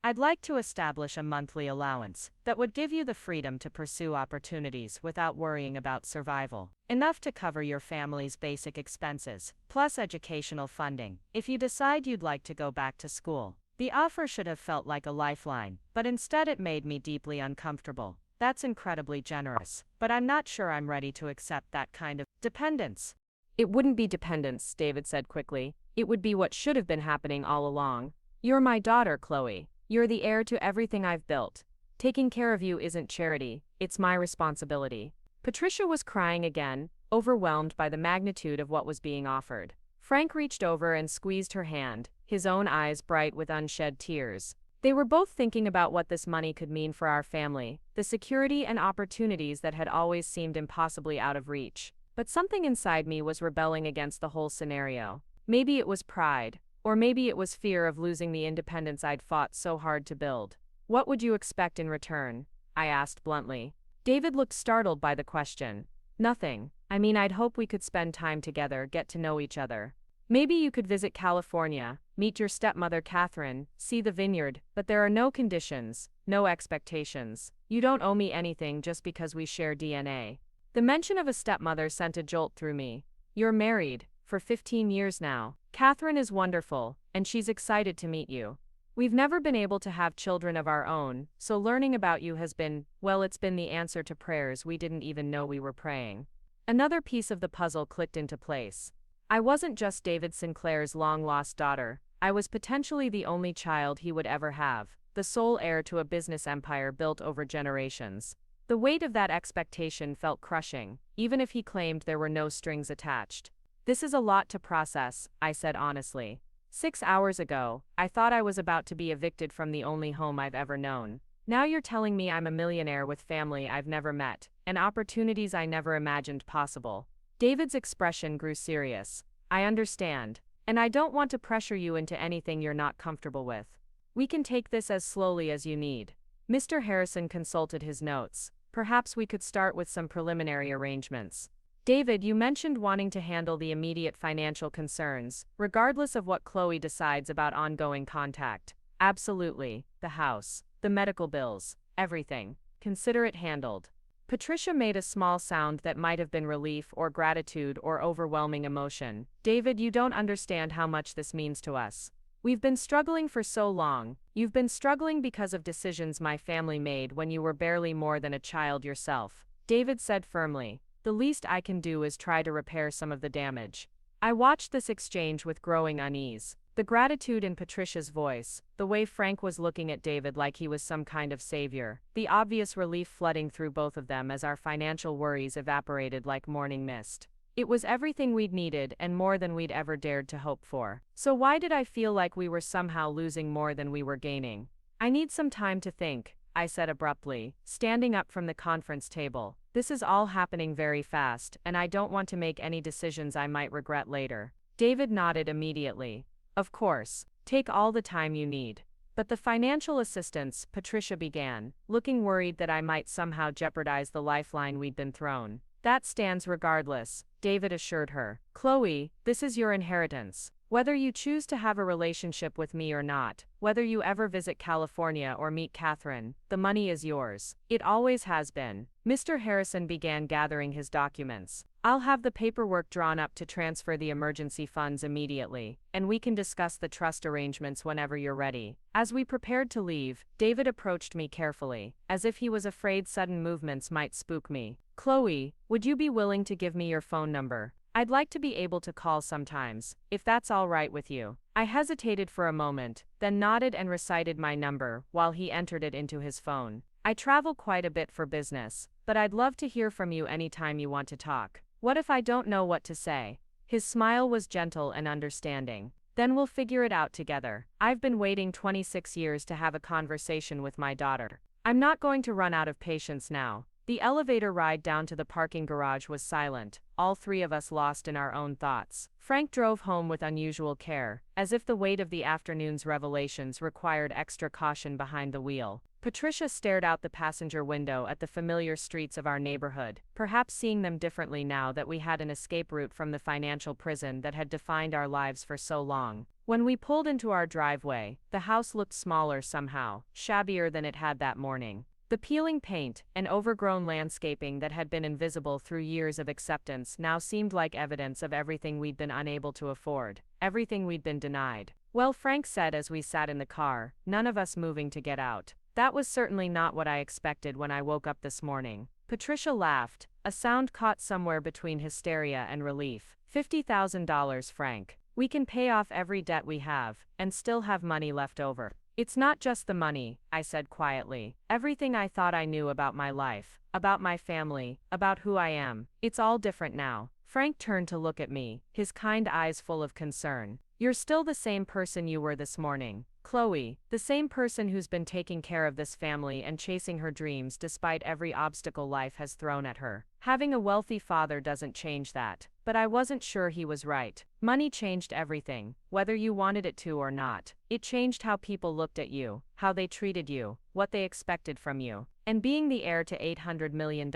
I'd like to establish a monthly allowance that would give you the freedom to pursue opportunities without worrying about survival. Enough to cover your family's basic expenses, plus educational funding, if you decide you'd like to go back to school. The offer should have felt like a lifeline, but instead it made me deeply uncomfortable. That's incredibly generous, but I'm not sure I'm ready to accept that kind of dependence. It wouldn't be dependence, David said quickly. It would be what should have been happening all along. You're my daughter, Chloe. You're the heir to everything I've built. Taking care of you isn't charity, it's my responsibility. Patricia was crying again, overwhelmed by the magnitude of what was being offered. Frank reached over and squeezed her hand, his own eyes bright with unshed tears. They were both thinking about what this money could mean for our family, the security and opportunities that had always seemed impossibly out of reach. But something inside me was rebelling against the whole scenario. Maybe it was pride, or maybe it was fear of losing the independence I'd fought so hard to build. What would you expect in return? I asked bluntly. David looked startled by the question. Nothing. I mean, I'd hope we could spend time together, get to know each other. Maybe you could visit California, meet your stepmother Catherine, see the vineyard, but there are no conditions, no expectations. You don't owe me anything just because we share DNA. The mention of a stepmother sent a jolt through me. You're married, for 15 years now. Catherine is wonderful, and she's excited to meet you. We've never been able to have children of our own, so learning about you has been, well, it's been the answer to prayers we didn't even know we were praying. Another piece of the puzzle clicked into place. I wasn't just David Sinclair's long-lost daughter. I was potentially the only child he would ever have, the sole heir to a business empire built over generations. The weight of that expectation felt crushing, even if he claimed there were no strings attached. This is a lot to process, I said honestly. 6 hours ago, I thought I was about to be evicted from the only home I've ever known. Now you're telling me I'm a millionaire with family I've never met, and opportunities I never imagined possible. David's expression grew serious. I understand, and I don't want to pressure you into anything you're not comfortable with. We can take this as slowly as you need. Mr. Harrison consulted his notes. Perhaps we could start with some preliminary arrangements. David, you mentioned wanting to handle the immediate financial concerns, regardless of what Chloe decides about ongoing contact. Absolutely. The house, the medical bills, everything. Consider it handled. Patricia made a small sound that might have been relief or gratitude or overwhelming emotion. David, you don't understand how much this means to us. We've been struggling for so long. You've been struggling because of decisions my family made when you were barely more than a child yourself. David said firmly. The least I can do is try to repair some of the damage. I watched this exchange with growing unease. The gratitude in Patricia's voice, the way Frank was looking at David like he was some kind of savior, the obvious relief flooding through both of them as our financial worries evaporated like morning mist. It was everything we'd needed and more than we'd ever dared to hope for. So why did I feel like we were somehow losing more than we were gaining? I need some time to think, I said abruptly, standing up from the conference table. This is all happening very fast, and I don't want to make any decisions I might regret later. David nodded immediately. Of course, take all the time you need. But the financial assistance, Patricia began, looking worried that I might somehow jeopardize the lifeline we'd been thrown. That stands regardless, David assured her. Chloe, this is your inheritance. Whether you choose to have a relationship with me or not, whether you ever visit California or meet Catherine, the money is yours. It always has been. Mr. Harrison began gathering his documents. I'll have the paperwork drawn up to transfer the emergency funds immediately, and we can discuss the trust arrangements whenever you're ready. As we prepared to leave, David approached me carefully, as if he was afraid sudden movements might spook me. Chloe, would you be willing to give me your phone number? I'd like to be able to call sometimes, if that's all right with you. I hesitated for a moment, then nodded and recited my number while he entered it into his phone. I travel quite a bit for business, but I'd love to hear from you anytime you want to talk. What if I don't know what to say? His smile was gentle and understanding. Then we'll figure it out together. I've been waiting 26 years to have a conversation with my daughter. I'm not going to run out of patience now. The elevator ride down to the parking garage was silent, all three of us lost in our own thoughts. Frank drove home with unusual care, as if the weight of the afternoon's revelations required extra caution behind the wheel. Patricia stared out the passenger window at the familiar streets of our neighborhood, perhaps seeing them differently now that we had an escape route from the financial prison that had defined our lives for so long. When we pulled into our driveway, the house looked smaller somehow, shabbier than it had that morning. The peeling paint and overgrown landscaping that had been invisible through years of acceptance now seemed like evidence of everything we'd been unable to afford, everything we'd been denied. Well, Frank said as we sat in the car, none of us moving to get out. That was certainly not what I expected when I woke up this morning. Patricia laughed, a sound caught somewhere between hysteria and relief. $50,000, Frank. We can pay off every debt we have, and still have money left over. It's not just the money, I said quietly. Everything I thought I knew about my life, about my family, about who I am, it's all different now. Frank turned to look at me, his kind eyes full of concern. You're still the same person you were this morning, Chloe, the same person who's been taking care of this family and chasing her dreams despite every obstacle life has thrown at her. Having a wealthy father doesn't change that, but I wasn't sure he was right. Money changed everything, whether you wanted it to or not. It changed how people looked at you, how they treated you, what they expected from you. And being the heir to $800 million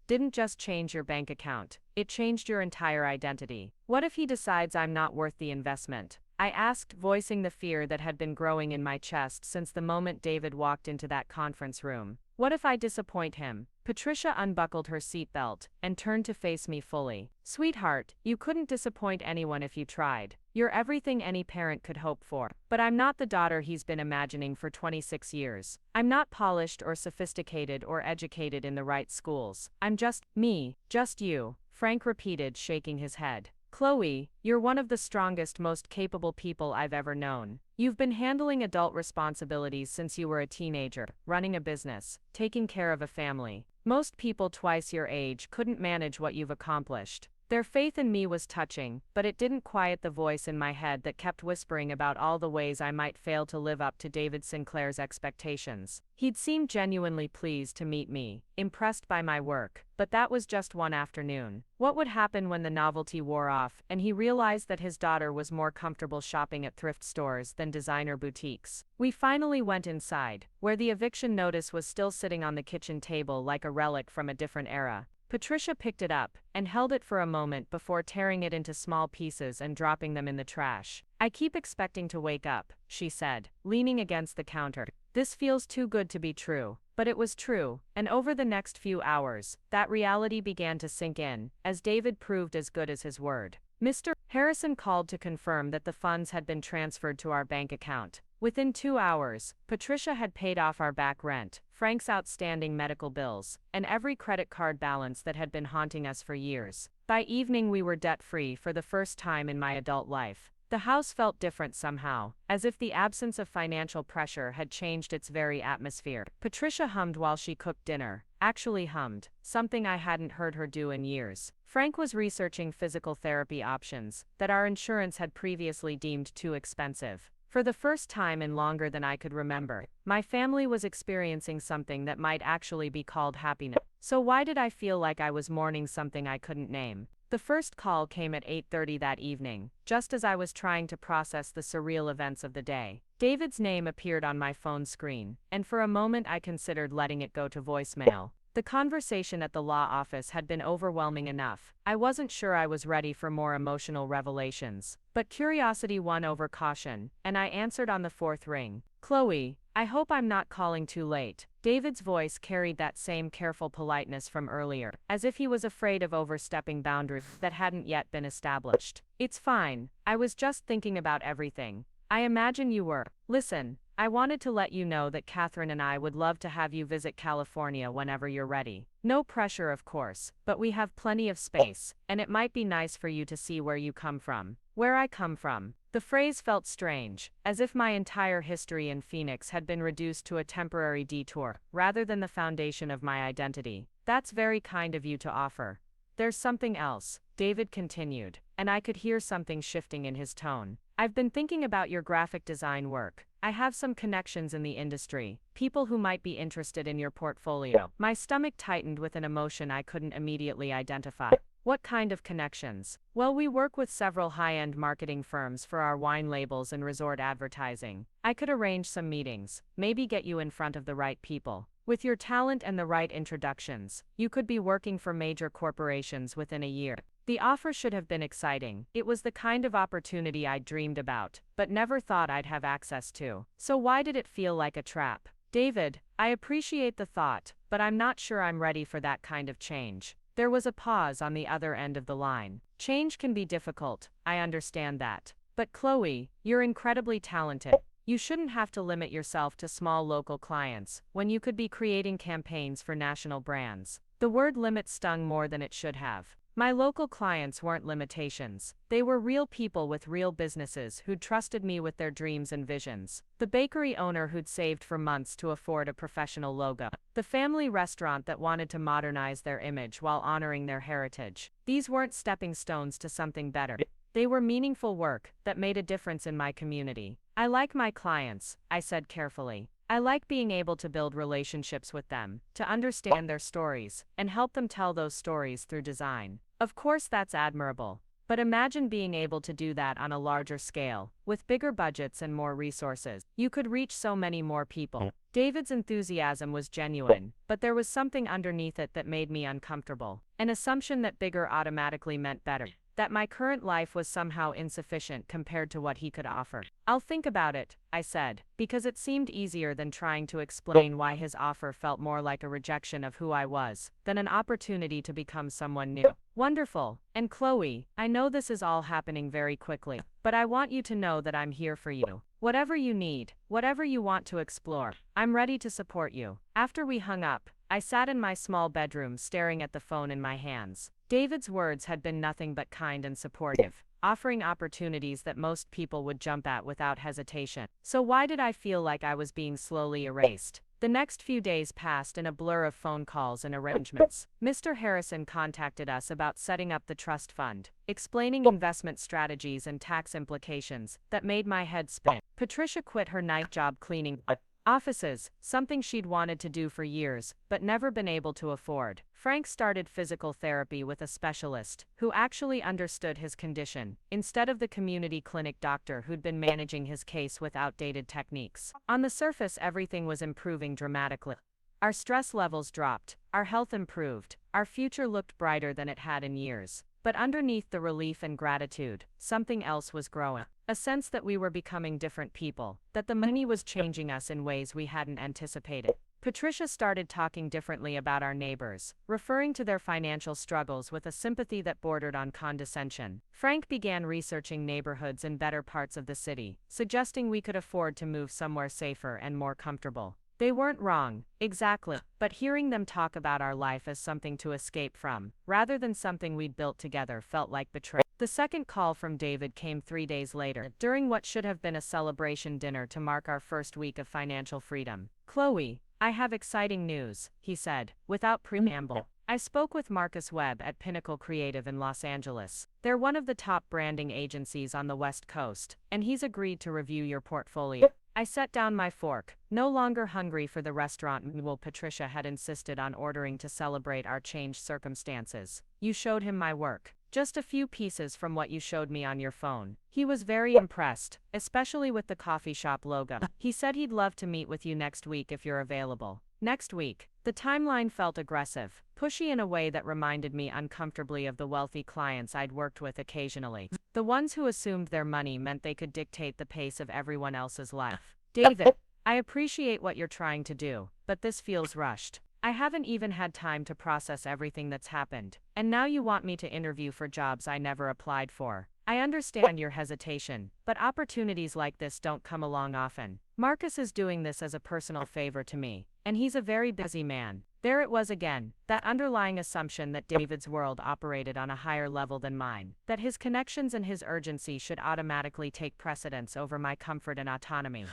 didn't just change your bank account, it changed your entire identity. What if he decides I'm not worth the investment? I asked, voicing the fear that had been growing in my chest since the moment David walked into that conference room. What if I disappoint him? Patricia unbuckled her seatbelt and turned to face me fully. Sweetheart, you couldn't disappoint anyone if you tried. You're everything any parent could hope for. But I'm not the daughter he's been imagining for 26 years. I'm not polished or sophisticated or educated in the right schools. I'm just me, just you, Frank repeated, shaking his head. Chloe, you're one of the strongest, most capable people I've ever known. You've been handling adult responsibilities since you were a teenager, running a business, taking care of a family. Most people twice your age couldn't manage what you've accomplished. Their faith in me was touching, but it didn't quiet the voice in my head that kept whispering about all the ways I might fail to live up to David Sinclair's expectations. He'd seemed genuinely pleased to meet me, impressed by my work, but that was just one afternoon. What would happen when the novelty wore off and he realized that his daughter was more comfortable shopping at thrift stores than designer boutiques? We finally went inside, where the eviction notice was still sitting on the kitchen table like a relic from a different era. Patricia picked it up and held it for a moment before tearing it into small pieces and dropping them in the trash. I keep expecting to wake up, she said, leaning against the counter. This feels too good to be true. But it was true, and over the next few hours, that reality began to sink in, as David proved as good as his word. Mr. Harrison called to confirm that the funds had been transferred to our bank account. Within 2 hours, Patricia had paid off our back rent, Frank's outstanding medical bills, and every credit card balance that had been haunting us for years. By evening we were debt-free for the first time in my adult life. The house felt different somehow, as if the absence of financial pressure had changed its very atmosphere. Patricia hummed while she cooked dinner, actually hummed, something I hadn't heard her do in years. Frank was researching physical therapy options that our insurance had previously deemed too expensive. For the first time in longer than I could remember, my family was experiencing something that might actually be called happiness. So why did I feel like I was mourning something I couldn't name? The first call came at 8:30 that evening, just as I was trying to process the surreal events of the day. David's name appeared on my phone screen, and for a moment I considered letting it go to voicemail. The conversation at the law office had been overwhelming enough. I wasn't sure I was ready for more emotional revelations. But curiosity won over caution, and I answered on the fourth ring. Chloe, I hope I'm not calling too late. David's voice carried that same careful politeness from earlier, as if he was afraid of overstepping boundaries that hadn't yet been established. It's fine. I was just thinking about everything. I imagine you were. Listen, I wanted to let you know that Catherine and I would love to have you visit California whenever you're ready. No pressure, of course, but we have plenty of space, and it might be nice for you to see where you come from. Where I come from. The phrase felt strange, as if my entire history in Phoenix had been reduced to a temporary detour, rather than the foundation of my identity. That's very kind of you to offer. There's something else, David continued, and I could hear something shifting in his tone. I've been thinking about your graphic design work. I have some connections in the industry, people who might be interested in your portfolio. My stomach tightened with an emotion I couldn't immediately identify. What kind of connections? Well, we work with several high-end marketing firms for our wine labels and resort advertising. I could arrange some meetings, maybe get you in front of the right people. With your talent and the right introductions, you could be working for major corporations within a year. The offer should have been exciting. It was the kind of opportunity I'd dreamed about, but never thought I'd have access to. So why did it feel like a trap? David, I appreciate the thought, but I'm not sure I'm ready for that kind of change. There was a pause on the other end of the line. Change can be difficult, I understand that. But Chloe, you're incredibly talented. You shouldn't have to limit yourself to small local clients, when you could be creating campaigns for national brands. The word limit stung more than it should have. My local clients weren't limitations. They were real people with real businesses who'd trusted me with their dreams and visions. The bakery owner who'd saved for months to afford a professional logo. The family restaurant that wanted to modernize their image while honoring their heritage. These weren't stepping stones to something better. They were meaningful work that made a difference in my community. I like my clients, I said carefully. I like being able to build relationships with them, to understand their stories, and help them tell those stories through design. Of course, that's admirable. But imagine being able to do that on a larger scale, with bigger budgets and more resources. You could reach so many more people. David's enthusiasm was genuine, but there was something underneath it that made me uncomfortable. An assumption that bigger automatically meant better. That my current life was somehow insufficient compared to what he could offer. I'll think about it, I said, because it seemed easier than trying to explain why his offer felt more like a rejection of who I was, than an opportunity to become someone new. Wonderful. And Chloe, I know this is all happening very quickly, but I want you to know that I'm here for you. Whatever you need, whatever you want to explore, I'm ready to support you. After we hung up, I sat in my small bedroom staring at the phone in my hands. David's words had been nothing but kind and supportive, offering opportunities that most people would jump at without hesitation. So why did I feel like I was being slowly erased? The next few days passed in a blur of phone calls and arrangements. Mr. Harrison contacted us about setting up the trust fund, explaining investment strategies and tax implications that made my head spin. Patricia quit her night job cleaning offices, something she'd wanted to do for years, but never been able to afford. Frank started physical therapy with a specialist, who actually understood his condition, instead of the community clinic doctor who'd been managing his case with outdated techniques. On the surface, everything was improving dramatically. Our stress levels dropped, our health improved, our future looked brighter than it had in years. But underneath the relief and gratitude, something else was growing. A sense that we were becoming different people, that the money was changing us in ways we hadn't anticipated. Patricia started talking differently about our neighbors, referring to their financial struggles with a sympathy that bordered on condescension. Frank began researching neighborhoods in better parts of the city, suggesting we could afford to move somewhere safer and more comfortable. They weren't wrong, exactly, but hearing them talk about our life as something to escape from, rather than something we'd built together, felt like betrayal. The second call from David came 3 days later, during what should have been a celebration dinner to mark our first week of financial freedom. Chloe, I have exciting news, he said, without preamble. I spoke with Marcus Webb at Pinnacle Creative in Los Angeles. They're one of the top branding agencies on the West Coast, and he's agreed to review your portfolio. I set down my fork, no longer hungry for the restaurant meal Patricia had insisted on ordering to celebrate our changed circumstances. You showed him my work. Just a few pieces from what you showed me on your phone. He was very impressed, especially with the coffee shop logo. He said he'd love to meet with you next week if you're available. Next week, The timeline felt aggressive, pushy in a way that reminded me uncomfortably of the wealthy clients I'd worked with occasionally. The ones who assumed their money meant they could dictate the pace of everyone else's life. David, I appreciate what you're trying to do, but this feels rushed. I haven't even had time to process everything that's happened, and now you want me to interview for jobs I never applied for. I understand your hesitation, but opportunities like this don't come along often. Marcus is doing this as a personal favor to me, and he's a very busy man. There it was again, that underlying assumption that David's world operated on a higher level than mine, that his connections and his urgency should automatically take precedence over my comfort and autonomy.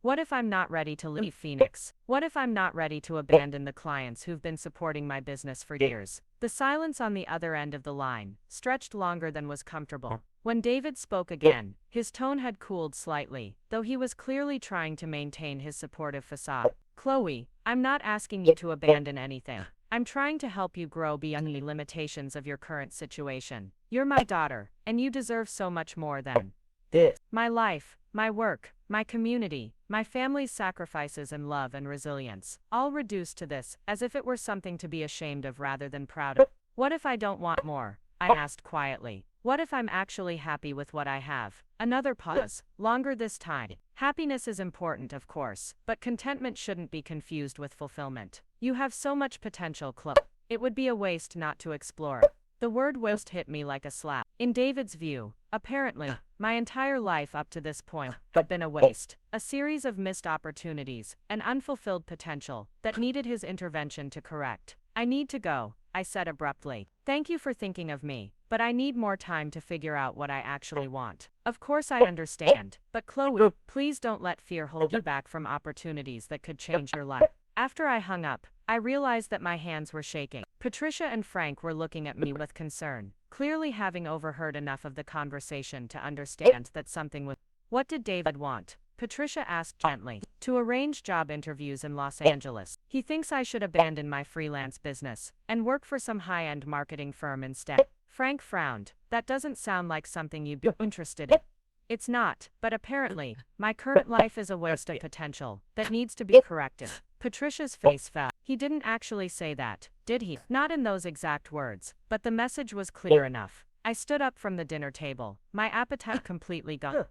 What if I'm not ready to leave Phoenix? What if I'm not ready to abandon the clients who've been supporting my business for years? The silence on the other end of the line stretched longer than was comfortable. When David spoke again, his tone had cooled slightly, though he was clearly trying to maintain his supportive facade. Chloe, I'm not asking you to abandon anything. I'm trying to help you grow beyond the limitations of your current situation. You're my daughter, and you deserve so much more than this. My life, my work, my community, my family's sacrifices and love and resilience, all reduced to this, as if it were something to be ashamed of rather than proud of. What if I don't want more? I asked quietly. What if I'm actually happy with what I have? Another pause, longer this time. Happiness is important, of course, but contentment shouldn't be confused with fulfillment. You have so much potential, Chloe. It would be a waste not to explore. The word waste hit me like a slap. In David's view, apparently, my entire life up to this point had been a waste, a series of missed opportunities, an unfulfilled potential that needed his intervention to correct. I need to go, I said abruptly. Thank you for thinking of me, but I need more time to figure out what I actually want. Of course I understand, but Chloe, please don't let fear hold you back from opportunities that could change your life. After I hung up, I realized that my hands were shaking. Patricia and Frank were looking at me with concern, clearly having overheard enough of the conversation to understand that something was. What did David want? Patricia asked gently. To arrange job interviews in Los Angeles. He thinks I should abandon my freelance business and work for some high-end marketing firm instead. Frank frowned. That doesn't sound like something you'd be interested in. It's not, but apparently, my current life is a waste of potential that needs to be corrected. Patricia's face fell. He didn't actually say that, did he? Not in those exact words, but the message was clear enough. I stood up from the dinner table, my appetite completely gone.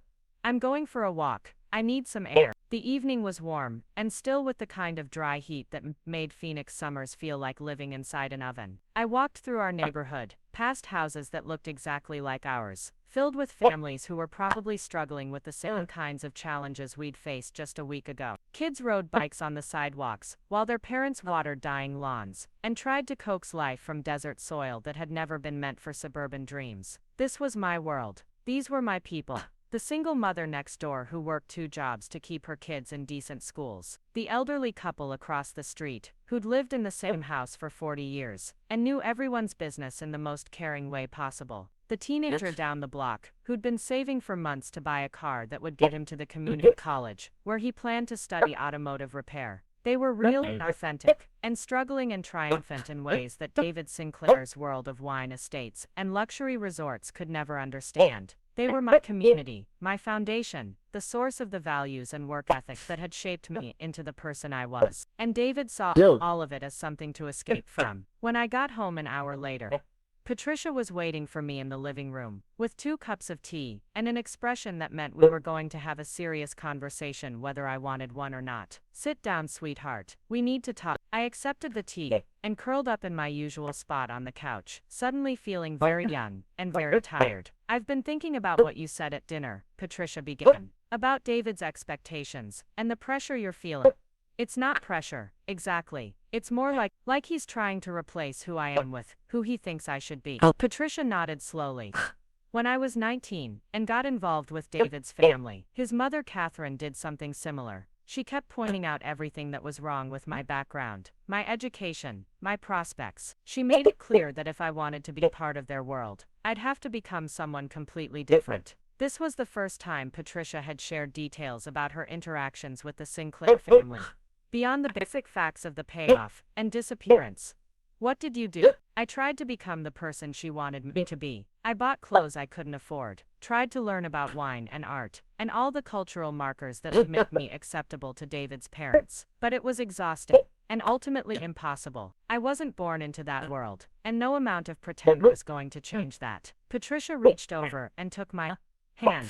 I'm going for a walk. I need some air. The evening was warm, and still with the kind of dry heat that made Phoenix summers feel like living inside an oven. I walked through our neighborhood, past houses that looked exactly like ours, filled with families who were probably struggling with the same kinds of challenges we'd faced just a week ago. Kids rode bikes on the sidewalks, while their parents watered dying lawns, and tried to coax life from desert soil that had never been meant for suburban dreams. This was my world. These were my people. The single mother next door who worked 2 jobs to keep her kids in decent schools. The elderly couple across the street, who'd lived in the same house for 40 years, and knew everyone's business in the most caring way possible. The teenager down the block, who'd been saving for months to buy a car that would get him to the community college, where he planned to study automotive repair. They were real and authentic, and struggling and triumphant in ways that David Sinclair's world of wine estates and luxury resorts could never understand. They were my community, my foundation, the source of the values and work ethic that had shaped me into the person I was. And David saw all of it as something to escape from. When I got home an hour later, Patricia was waiting for me in the living room, with 2 cups of tea, and an expression that meant we were going to have a serious conversation whether I wanted one or not. Sit down, sweetheart. We need to talk. I accepted the tea, and curled up in my usual spot on the couch, suddenly feeling very young, and very tired. I've been thinking about what you said at dinner, Patricia began. About David's expectations, and the pressure you're feeling. It's not pressure, exactly. It's more like he's trying to replace who I am with who he thinks I should be. Patricia nodded slowly. When I was 19 and got involved with David's family, his mother Catherine did something similar. She kept pointing out everything that was wrong with my background, my education, my prospects. She made it clear that if I wanted to be part of their world, I'd have to become someone completely different. This was the first time Patricia had shared details about her interactions with the Sinclair family. Beyond the basic facts of the payoff and disappearance. What did you do? I tried to become the person she wanted me to be. I bought clothes I couldn't afford, tried to learn about wine and art, and all the cultural markers that would make me acceptable to David's parents. But it was exhausting. and ultimately impossible. I wasn't born into that world, and no amount of pretend was going to change that. Patricia reached over and took my hand.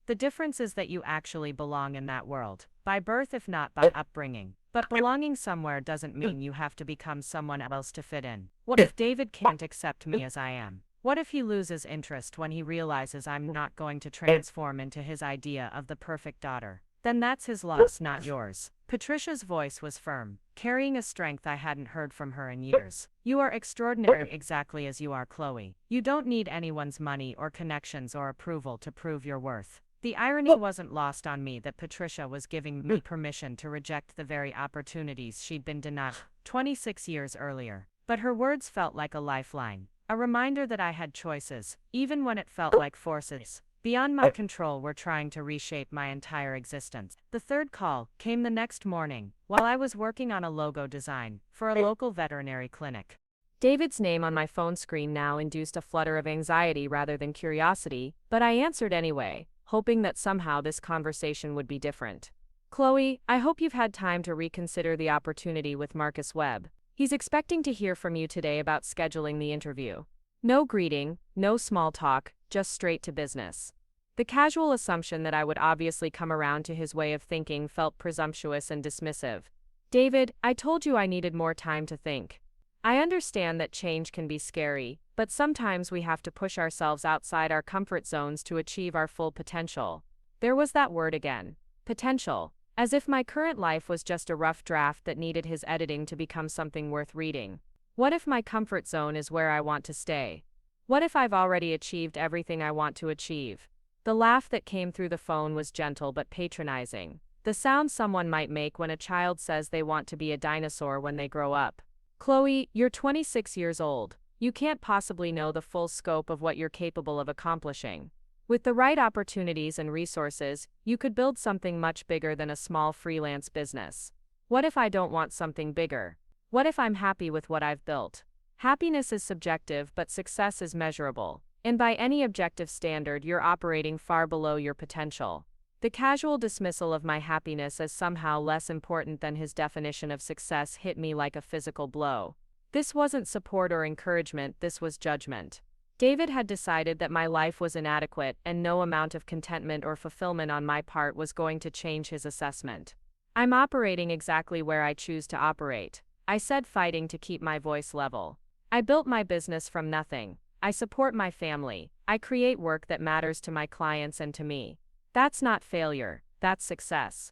The difference is that you actually belong in that world, by birth if not by upbringing. But belonging somewhere doesn't mean you have to become someone else to fit in. What if David can't accept me as I am? What if he loses interest when he realizes I'm not going to transform into his idea of the perfect daughter? Then that's his loss, not yours. Patricia's voice was firm, carrying a strength I hadn't heard from her in years. You are extraordinary exactly as you are, Chloe. You don't need anyone's money or connections or approval to prove your worth. The irony wasn't lost on me that Patricia was giving me permission to reject the very opportunities she'd been denied 26 years earlier. But her words felt like a lifeline, a reminder that I had choices, even when it felt like forces beyond my control were trying to reshape my entire existence. The third call came the next morning, while I was working on a logo design for a local veterinary clinic. David's name on my phone screen now induced a flutter of anxiety rather than curiosity, but I answered anyway, hoping that somehow this conversation would be different. Chloe, I hope you've had time to reconsider the opportunity with Marcus Webb. He's expecting to hear from you today about scheduling the interview. No greeting, no small talk, just straight to business. The casual assumption that I would obviously come around to his way of thinking felt presumptuous and dismissive. David, I told you I needed more time to think. I understand that change can be scary, but sometimes we have to push ourselves outside our comfort zones to achieve our full potential. There was that word again. Potential. As if my current life was just a rough draft that needed his editing to become something worth reading. What if my comfort zone is where I want to stay? What if I've already achieved everything I want to achieve? The laugh that came through the phone was gentle but patronizing. The sound someone might make when a child says they want to be a dinosaur when they grow up. Chloe, you're 26 years old. You can't possibly know the full scope of what you're capable of accomplishing. With the right opportunities and resources, you could build something much bigger than a small freelance business. What if I don't want something bigger? What if I'm happy with what I've built? Happiness is subjective, but success is measurable. And by any objective standard, you're operating far below your potential. The casual dismissal of my happiness as somehow less important than his definition of success hit me like a physical blow. This wasn't support or encouragement, this was judgment. David had decided that my life was inadequate and no amount of contentment or fulfillment on my part was going to change his assessment. I'm operating exactly where I choose to operate, I said, fighting to keep my voice level. I built my business from nothing. I support my family. I create work that matters to my clients and to me. That's not failure, that's success.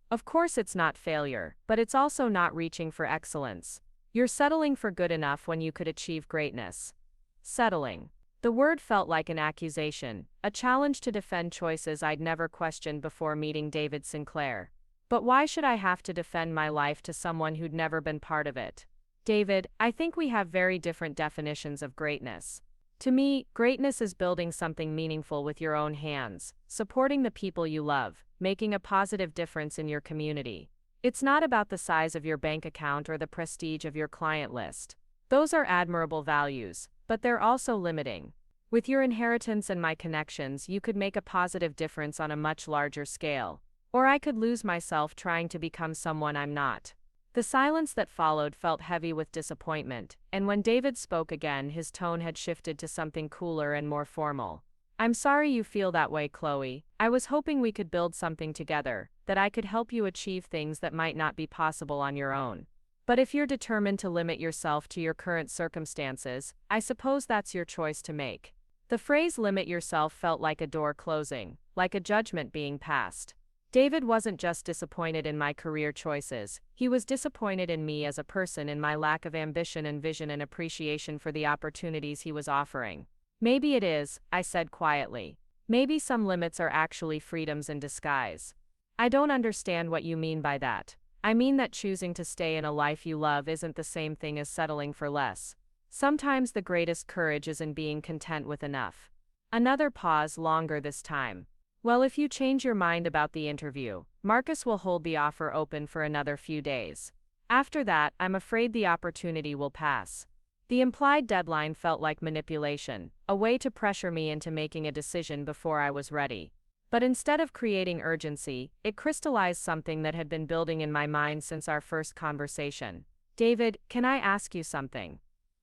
Of course it's not failure, but it's also not reaching for excellence. You're settling for good enough when you could achieve greatness. Settling. The word felt like an accusation, a challenge to defend choices I'd never questioned before meeting David Sinclair. But why should I have to defend my life to someone who'd never been part of it? David, I think we have very different definitions of greatness. To me, greatness is building something meaningful with your own hands, supporting the people you love, making a positive difference in your community. It's not about the size of your bank account or the prestige of your client list. Those are admirable values, but they're also limiting. With your inheritance and my connections, you could make a positive difference on a much larger scale. Or I could lose myself trying to become someone I'm not. The silence that followed felt heavy with disappointment, and when David spoke again, his tone had shifted to something cooler and more formal. I'm sorry you feel that way, Chloe. I was hoping we could build something together, that I could help you achieve things that might not be possible on your own. But if you're determined to limit yourself to your current circumstances, I suppose that's your choice to make. The phrase limit yourself felt like a door closing, like a judgment being passed. David wasn't just disappointed in my career choices, he was disappointed in me as a person, in my lack of ambition and vision and appreciation for the opportunities he was offering. Maybe it is, I said quietly. Maybe some limits are actually freedoms in disguise. I don't understand what you mean by that. I mean that choosing to stay in a life you love isn't the same thing as settling for less. Sometimes the greatest courage is in being content with enough. Another pause, longer this time. Well, if you change your mind about the interview, Marcus will hold the offer open for another few days. After that, I'm afraid the opportunity will pass. The implied deadline felt like manipulation, a way to pressure me into making a decision before I was ready. But instead of creating urgency, it crystallized something that had been building in my mind since our first conversation. David, can I ask you something?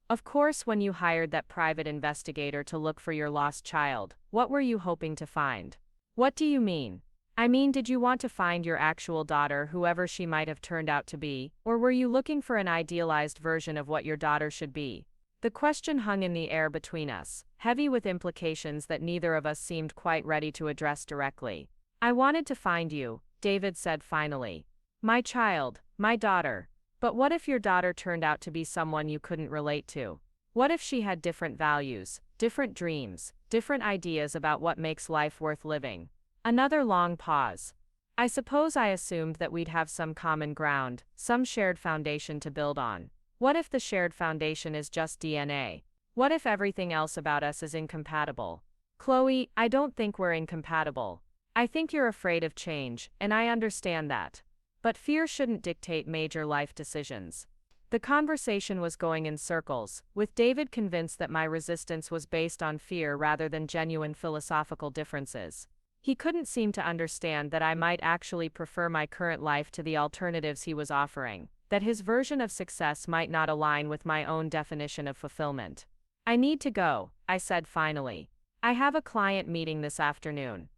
Of course, when you hired that private investigator to look for your lost child, what were you hoping to find? What do you mean? I mean, did you want to find your actual daughter, whoever she might have turned out to be, or were you looking for an idealized version of what your daughter should be? The question hung in the air between us, heavy with implications that neither of us seemed quite ready to address directly. I wanted to find you, David said finally. My child, my daughter. But what if your daughter turned out to be someone you couldn't relate to? What if she had different values, different dreams, different ideas about what makes life worth living? Another long pause. I suppose I assumed that we'd have some common ground, some shared foundation to build on. What if the shared foundation is just DNA? What if everything else about us is incompatible? Chloe, I don't think we're incompatible. I think you're afraid of change, and I understand that. But fear shouldn't dictate major life decisions. The conversation was going in circles, with David convinced that my resistance was based on fear rather than genuine philosophical differences. He couldn't seem to understand that I might actually prefer my current life to the alternatives he was offering, that his version of success might not align with my own definition of fulfillment. I need to go, I said finally. I have a client meeting this afternoon.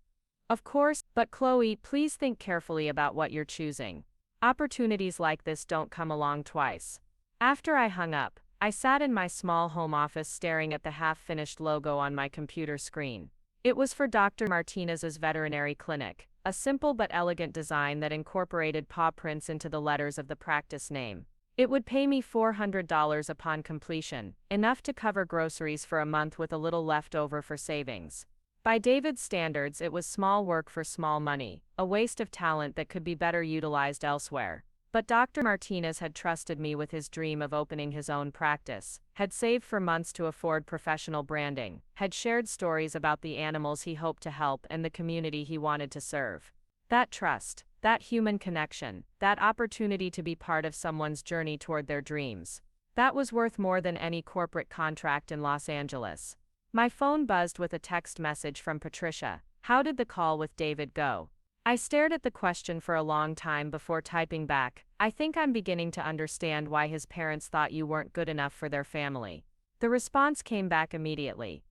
Of course, but Chloe, please think carefully about what you're choosing. Opportunities like this don't come along twice. After I hung up, I sat in my small home office staring at the half-finished logo on my computer screen. It was for Dr. Martinez's veterinary clinic, a simple but elegant design that incorporated paw prints into the letters of the practice name. It would pay me $400 upon completion, enough to cover groceries for a month with a little left over for savings. By David's standards, it was small work for small money, a waste of talent that could be better utilized elsewhere. But Dr. Martinez had trusted me with his dream of opening his own practice, had saved for months to afford professional branding, had shared stories about the animals he hoped to help and the community he wanted to serve. That trust, that human connection, that opportunity to be part of someone's journey toward their dreams, that was worth more than any corporate contract in Los Angeles. My phone buzzed with a text message from Patricia. How did the call with David go? I stared at the question for a long time before typing back, I think I'm beginning to understand why his parents thought you weren't good enough for their family. The response came back immediately.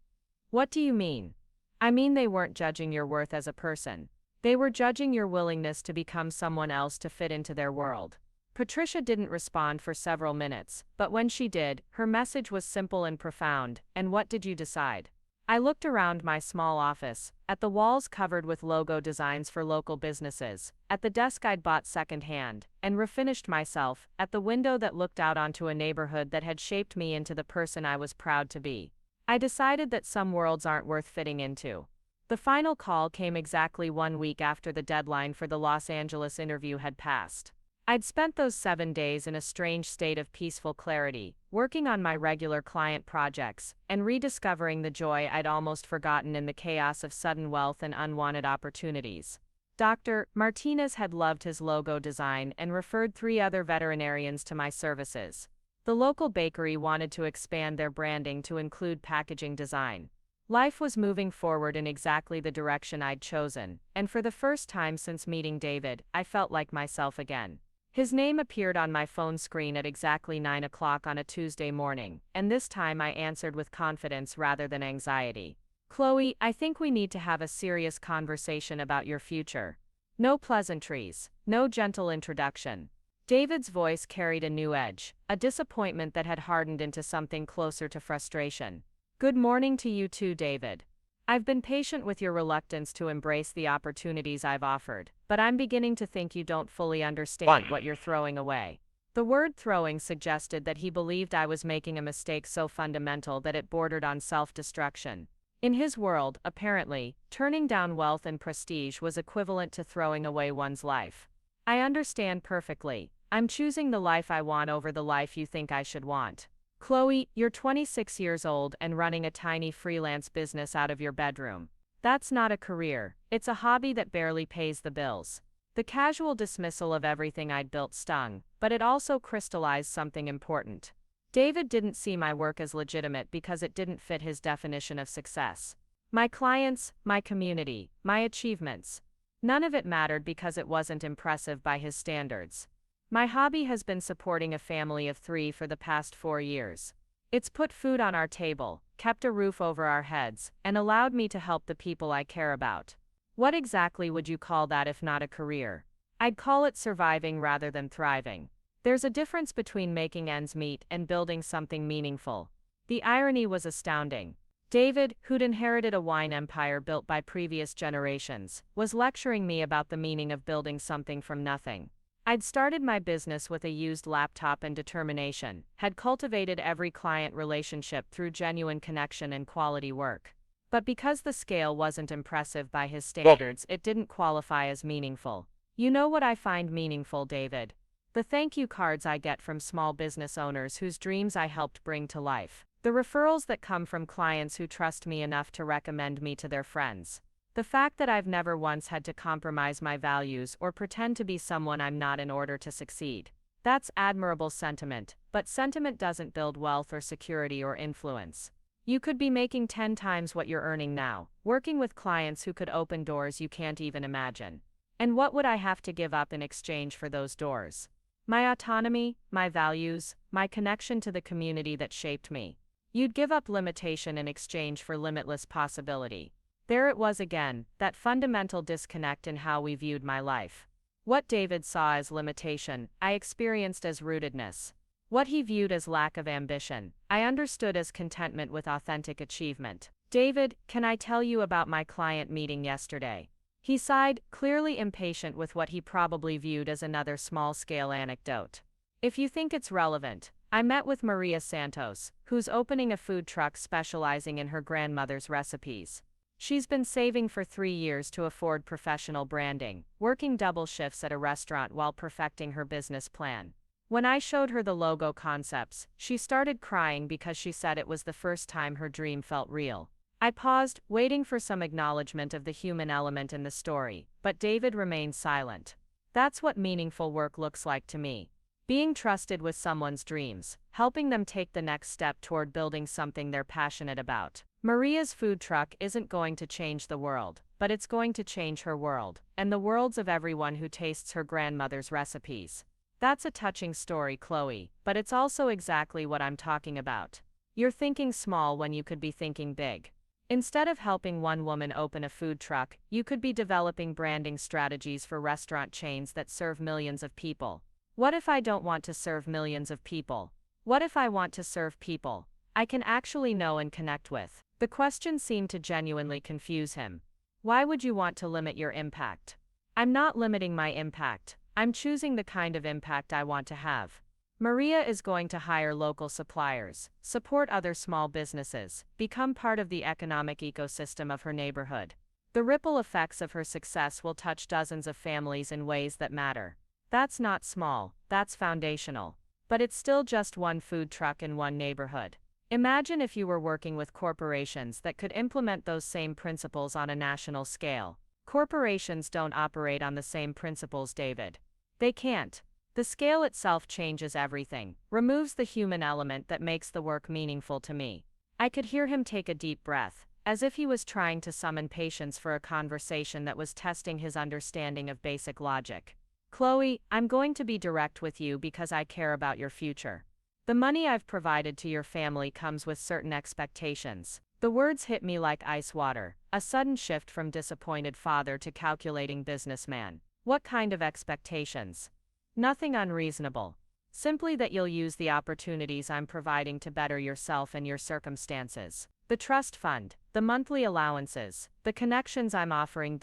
What do you mean? I mean they weren't judging your worth as a person. They were judging your willingness to become someone else to fit into their world. Patricia didn't respond for several minutes, but when she did, her message was simple and profound. And what did you decide? I looked around my small office, at the walls covered with logo designs for local businesses, at the desk I'd bought secondhand, and refinished myself, at the window that looked out onto a neighborhood that had shaped me into the person I was proud to be. I decided that some worlds aren't worth fitting into. The final call came exactly 1 week after the deadline for the Los Angeles interview had passed. I'd spent those 7 days in a strange state of peaceful clarity, working on my regular client projects, and rediscovering the joy I'd almost forgotten in the chaos of sudden wealth and unwanted opportunities. Dr. Martinez had loved his logo design and referred 3 other veterinarians to my services. The local bakery wanted to expand their branding to include packaging design. Life was moving forward in exactly the direction I'd chosen, and for the first time since meeting David, I felt like myself again. His name appeared on my phone screen at exactly 9 o'clock on a Tuesday morning, and this time I answered with confidence rather than anxiety. Chloe, I think we need to have a serious conversation about your future. No pleasantries, no gentle introduction. David's voice carried a new edge, a disappointment that had hardened into something closer to frustration. Good morning to you too, David. I've been patient with your reluctance to embrace the opportunities I've offered, but I'm beginning to think you don't fully understand what you're throwing away. The word throwing suggested that he believed I was making a mistake so fundamental that it bordered on self-destruction. In his world, apparently, turning down wealth and prestige was equivalent to throwing away one's life. I understand perfectly. I'm choosing the life I want over the life you think I should want. Chloe, you're 26 years old and running a tiny freelance business out of your bedroom. That's not a career, it's a hobby that barely pays the bills. The casual dismissal of everything I'd built stung, but it also crystallized something important. David didn't see my work as legitimate because it didn't fit his definition of success. My clients, my community, my achievements. None of it mattered because it wasn't impressive by his standards. My hobby has been supporting a family of 3 for the past 4 years. It's put food on our table, kept a roof over our heads, and allowed me to help the people I care about. What exactly would you call that if not a career? I'd call it surviving rather than thriving. There's a difference between making ends meet and building something meaningful. The irony was astounding. David, who'd inherited a wine empire built by previous generations, was lecturing me about the meaning of building something from nothing. I'd started my business with a used laptop and determination, had cultivated every client relationship through genuine connection and quality work. But because the scale wasn't impressive by his standards, it didn't qualify as meaningful. You know what I find meaningful, David? The thank you cards I get from small business owners whose dreams I helped bring to life. The referrals that come from clients who trust me enough to recommend me to their friends. The fact that I've never once had to compromise my values or pretend to be someone I'm not in order to succeed. That's admirable sentiment, but sentiment doesn't build wealth or security or influence. You could be making 10 times what you're earning now, working with clients who could open doors you can't even imagine. And what would I have to give up in exchange for those doors? My autonomy, my values, my connection to the community that shaped me. You'd give up limitation in exchange for limitless possibility. There it was again, that fundamental disconnect in how we viewed my life. What David saw as limitation, I experienced as rootedness. What he viewed as lack of ambition, I understood as contentment with authentic achievement. David, can I tell you about my client meeting yesterday? He sighed, clearly impatient with what he probably viewed as another small-scale anecdote. If you think it's relevant, I met with Maria Santos, who's opening a food truck specializing in her grandmother's recipes. She's been saving for 3 years to afford professional branding, working double shifts at a restaurant while perfecting her business plan. When I showed her the logo concepts, she started crying because she said it was the first time her dream felt real. I paused, waiting for some acknowledgement of the human element in the story, but David remained silent. That's what meaningful work looks like to me. Being trusted with someone's dreams, helping them take the next step toward building something they're passionate about. Maria's food truck isn't going to change the world, but it's going to change her world, and the worlds of everyone who tastes her grandmother's recipes. That's a touching story, Chloe, but it's also exactly what I'm talking about. You're thinking small when you could be thinking big. Instead of helping one woman open a food truck, you could be developing branding strategies for restaurant chains that serve millions of people. What if I don't want to serve millions of people? What if I want to serve people I can actually know and connect with? The question seemed to genuinely confuse him. Why would you want to limit your impact? I'm not limiting my impact. I'm choosing the kind of impact I want to have. Maria is going to hire local suppliers, support other small businesses, become part of the economic ecosystem of her neighborhood. The ripple effects of her success will touch dozens of families in ways that matter. That's not small, that's foundational. But it's still just one food truck in one neighborhood. Imagine if you were working with corporations that could implement those same principles on a national scale. Corporations don't operate on the same principles, David. They can't. The scale itself changes everything, removes the human element that makes the work meaningful to me. I could hear him take a deep breath, as if he was trying to summon patience for a conversation that was testing his understanding of basic logic. Chloe, I'm going to be direct with you because I care about your future. The money I've provided to your family comes with certain expectations. The words hit me like ice water, a sudden shift from disappointed father to calculating businessman. What kind of expectations? Nothing unreasonable. Simply that you'll use the opportunities I'm providing to better yourself and your circumstances. The trust fund, the monthly allowances, the connections I'm offering,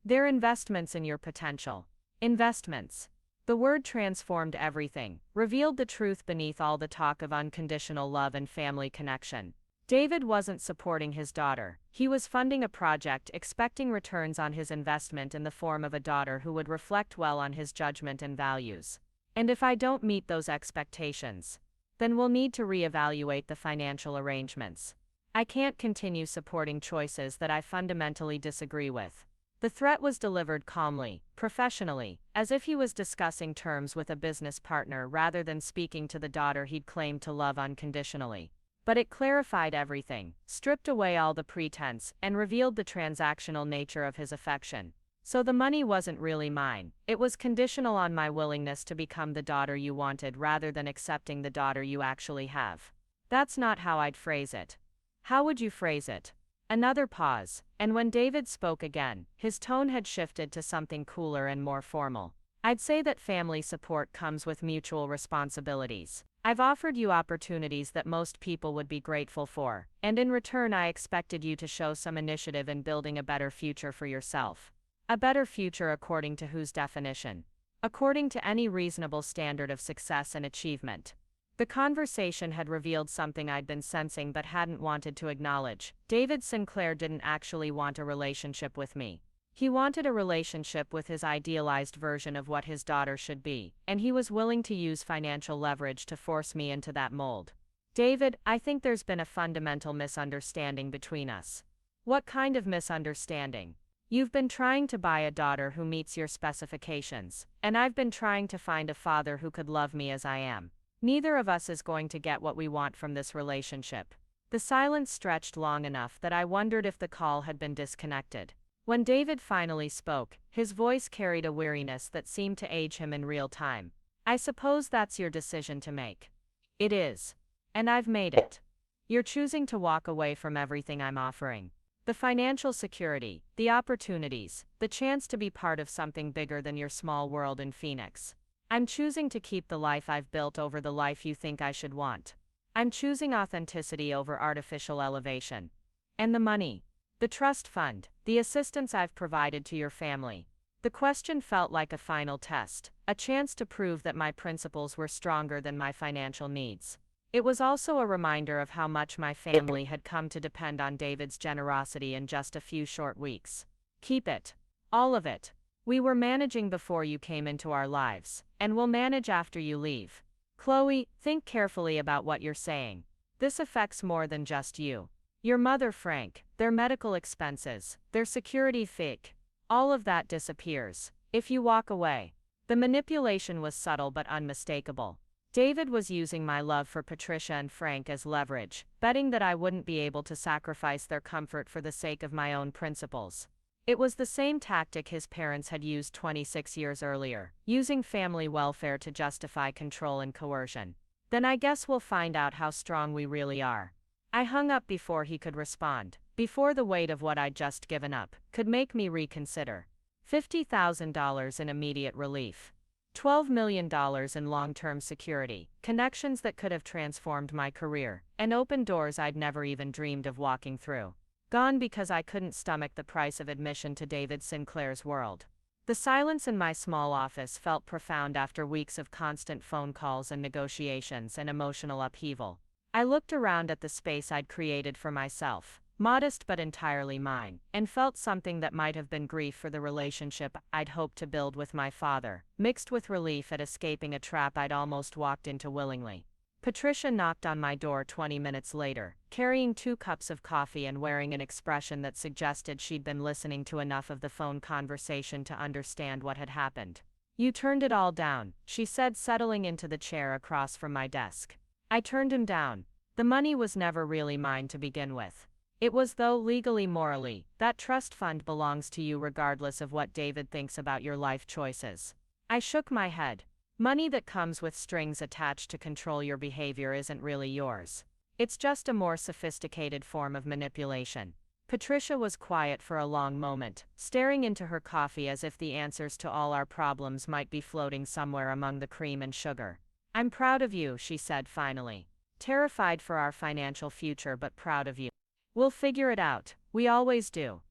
they're investments in your potential. Investments. The word transformed everything, revealed the truth beneath all the talk of unconditional love and family connection. David wasn't supporting his daughter. He was funding a project expecting returns on his investment in the form of a daughter who would reflect well on his judgment and values. And if I don't meet those expectations, then we'll need to reevaluate the financial arrangements. I can't continue supporting choices that I fundamentally disagree with. The threat was delivered calmly, professionally, as if he was discussing terms with a business partner rather than speaking to the daughter he'd claimed to love unconditionally. But it clarified everything, stripped away all the pretense, and revealed the transactional nature of his affection. So the money wasn't really mine. It was conditional on my willingness to become the daughter you wanted rather than accepting the daughter you actually have. That's not how I'd phrase it. How would you phrase it? Another pause, and when David spoke again, his tone had shifted to something cooler and more formal. I'd say that family support comes with mutual responsibilities. I've offered you opportunities that most people would be grateful for, and in return I expected you to show some initiative in building a better future for yourself. A better future according to whose definition? According to any reasonable standard of success and achievement. The conversation had revealed something I'd been sensing but hadn't wanted to acknowledge. David Sinclair didn't actually want a relationship with me. He wanted a relationship with his idealized version of what his daughter should be, and he was willing to use financial leverage to force me into that mold. David, I think there's been a fundamental misunderstanding between us. What kind of misunderstanding? You've been trying to buy a daughter who meets your specifications, and I've been trying to find a father who could love me as I am. Neither of us is going to get what we want from this relationship. The silence stretched long enough that I wondered if the call had been disconnected. When David finally spoke, his voice carried a weariness that seemed to age him in real time. I suppose that's your decision to make. It is. And I've made it. You're choosing to walk away from everything I'm offering. The financial security, the opportunities, the chance to be part of something bigger than your small world in Phoenix. I'm choosing to keep the life I've built over the life you think I should want. I'm choosing authenticity over artificial elevation. And the money. The trust fund, the assistance I've provided to your family. The question felt like a final test, a chance to prove that my principles were stronger than my financial needs. It was also a reminder of how much my family had come to depend on David's generosity in just a few short weeks. Keep it. All of it. We were managing before you came into our lives, and we'll manage after you leave. Chloe, think carefully about what you're saying. This affects more than just you. Your mother, Frank, their medical expenses, their security fake. All of that disappears if you walk away. The manipulation was subtle but unmistakable. David was using my love for Patricia and Frank as leverage, betting that I wouldn't be able to sacrifice their comfort for the sake of my own principles. It was the same tactic his parents had used 26 years earlier, using family welfare to justify control and coercion. Then I guess we'll find out how strong we really are. I hung up before he could respond, before the weight of what I'd just given up could make me reconsider. $50,000 in immediate relief. $12 million in long-term security, connections that could have transformed my career, and opened doors I'd never even dreamed of walking through. Gone because I couldn't stomach the price of admission to David Sinclair's world. The silence in my small office felt profound after weeks of constant phone calls and negotiations and emotional upheaval. I looked around at the space I'd created for myself, modest but entirely mine, and felt something that might have been grief for the relationship I'd hoped to build with my father, mixed with relief at escaping a trap I'd almost walked into willingly. Patricia knocked on my door 20 minutes later, carrying 2 cups of coffee and wearing an expression that suggested she'd been listening to enough of the phone conversation to understand what had happened. "You turned it all down," she said, settling into the chair across from my desk. I turned him down. The money was never really mine to begin with. It was, though, legally, morally. That trust fund belongs to you regardless of what David thinks about your life choices. I shook my head. Money that comes with strings attached to control your behavior isn't really yours. It's just a more sophisticated form of manipulation. Patricia was quiet for a long moment, staring into her coffee as if the answers to all our problems might be floating somewhere among the cream and sugar. "I'm proud of you," she said finally. "Terrified for our financial future, but proud of you. We'll figure it out. We always do."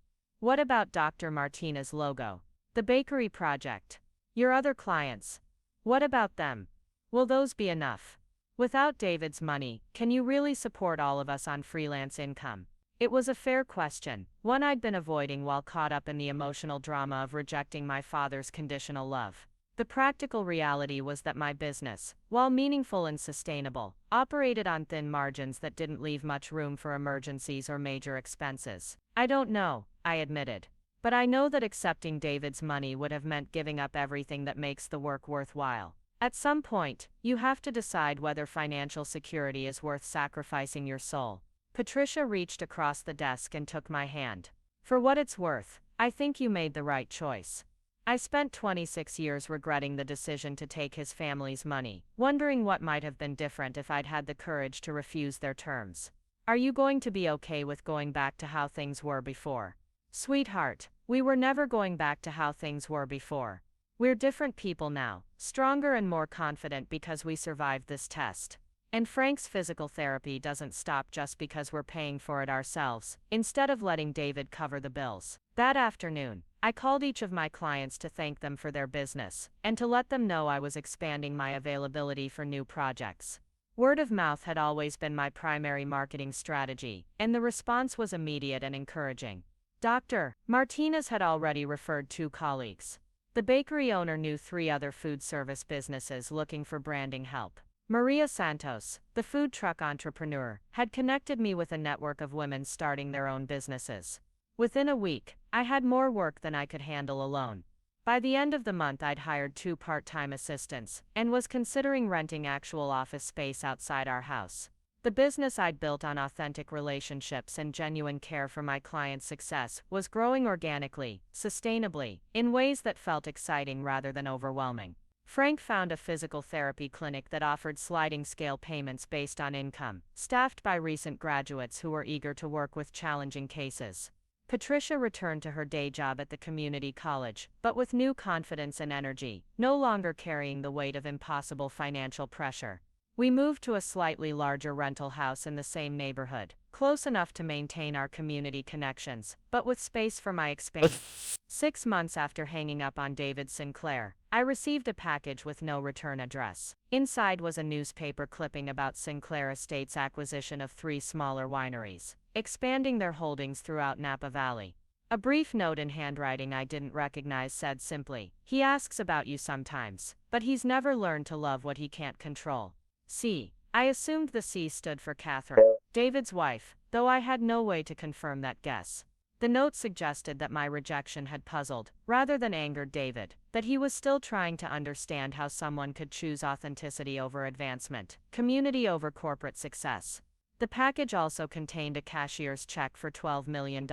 "What about Dr. Martina's logo? The bakery project? Your other clients? What about them? Will those be enough? Without David's money, can you really support all of us on freelance income?" It was a fair question, one I'd been avoiding while caught up in the emotional drama of rejecting my father's conditional love. The practical reality was that my business, while meaningful and sustainable, operated on thin margins that didn't leave much room for emergencies or major expenses. "I don't know," I admitted. "But I know that accepting David's money would have meant giving up everything that makes the work worthwhile. At some point, you have to decide whether financial security is worth sacrificing your soul." Patricia reached across the desk and took my hand. For what it's worth, I think you made the right choice. I spent 26 years regretting the decision to take his family's money, wondering what might have been different if I'd had the courage to refuse their terms. Are you going to be okay with going back to how things were before? Sweetheart, we were never going back to how things were before. We're different people now, stronger and more confident because we survived this test. And Frank's physical therapy doesn't stop just because we're paying for it ourselves, instead of letting David cover the bills. That afternoon, I called each of my clients to thank them for their business, and to let them know I was expanding my availability for new projects. Word of mouth had always been my primary marketing strategy, and the response was immediate and encouraging. Dr. Martinez had already referred 2 colleagues. The bakery owner knew 3 other food service businesses looking for branding help. Maria Santos, the food truck entrepreneur, had connected me with a network of women starting their own businesses. Within a week, I had more work than I could handle alone. By the end of the month, I'd hired 2 part-time assistants, and was considering renting actual office space outside our house. The business I'd built on authentic relationships and genuine care for my clients' success was growing organically, sustainably, in ways that felt exciting rather than overwhelming. Frank found a physical therapy clinic that offered sliding scale payments based on income, staffed by recent graduates who were eager to work with challenging cases. Patricia returned to her day job at the community college, but with new confidence and energy, no longer carrying the weight of impossible financial pressure. We moved to a slightly larger rental house in the same neighborhood, close enough to maintain our community connections, but with space for my expansion. 6 months after hanging up on David Sinclair, I received a package with no return address. Inside was a newspaper clipping about Sinclair Estates' acquisition of 3 smaller wineries, expanding their holdings throughout Napa Valley. A brief note in handwriting I didn't recognize said simply, "He asks about you sometimes, but he's never learned to love what he can't control." C. I assumed the C stood for Catherine, David's wife, though I had no way to confirm that guess. The note suggested that my rejection had puzzled, rather than angered David, that he was still trying to understand how someone could choose authenticity over advancement, community over corporate success. The package also contained a cashier's check for $12 million,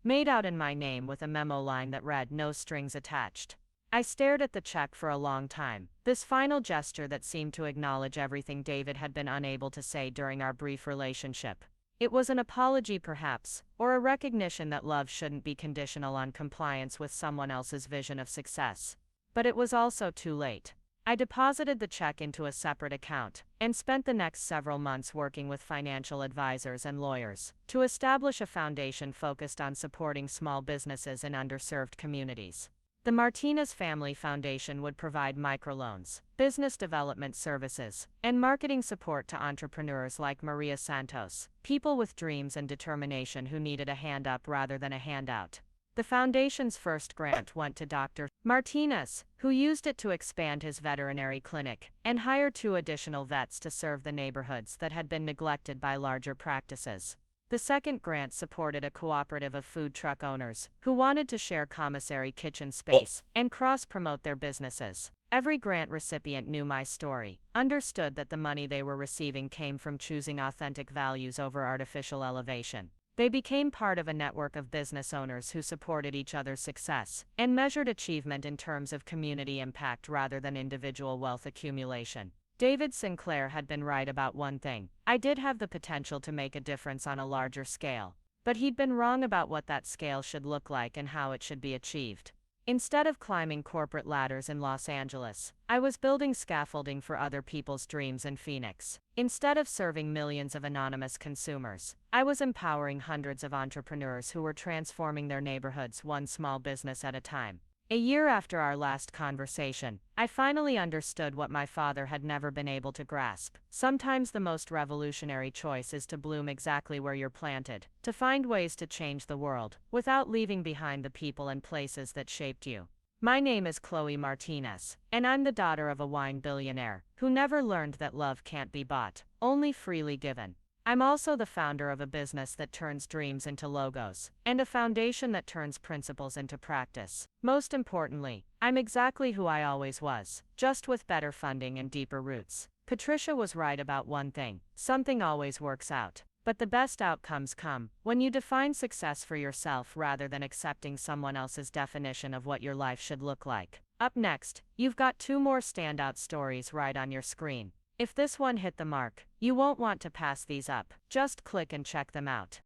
made out in my name with a memo line that read "No strings attached." I stared at the check for a long time, this final gesture that seemed to acknowledge everything David had been unable to say during our brief relationship. It was an apology perhaps, or a recognition that love shouldn't be conditional on compliance with someone else's vision of success. But it was also too late. I deposited the check into a separate account, and spent the next several months working with financial advisors and lawyers to establish a foundation focused on supporting small businesses in underserved communities. The Martinez Family Foundation would provide microloans, business development services, and marketing support to entrepreneurs like Maria Santos, people with dreams and determination who needed a hand up rather than a handout. The foundation's first grant went to Dr. Martinez, who used it to expand his veterinary clinic and hire 2 additional vets to serve the neighborhoods that had been neglected by larger practices. The second grant supported a cooperative of food truck owners who wanted to share commissary kitchen space and cross-promote their businesses. Every grant recipient knew my story, understood that the money they were receiving came from choosing authentic values over artificial elevation. They became part of a network of business owners who supported each other's success and measured achievement in terms of community impact rather than individual wealth accumulation. David Sinclair had been right about one thing: I did have the potential to make a difference on a larger scale. But he'd been wrong about what that scale should look like and how it should be achieved. Instead of climbing corporate ladders in Los Angeles, I was building scaffolding for other people's dreams in Phoenix. Instead of serving millions of anonymous consumers, I was empowering hundreds of entrepreneurs who were transforming their neighborhoods one small business at a time. A year after our last conversation, I finally understood what my father had never been able to grasp. Sometimes the most revolutionary choice is to bloom exactly where you're planted, to find ways to change the world, without leaving behind the people and places that shaped you. My name is Chloe Martinez, and I'm the daughter of a wine billionaire, who never learned that love can't be bought, only freely given. I'm also the founder of a business that turns dreams into logos, and a foundation that turns principles into practice. Most importantly, I'm exactly who I always was, just with better funding and deeper roots. Patricia was right about one thing: something always works out. But the best outcomes come when you define success for yourself rather than accepting someone else's definition of what your life should look like. Up next, you've got 2 more standout stories right on your screen. If this one hit the mark, you won't want to pass these up. Just click and check them out.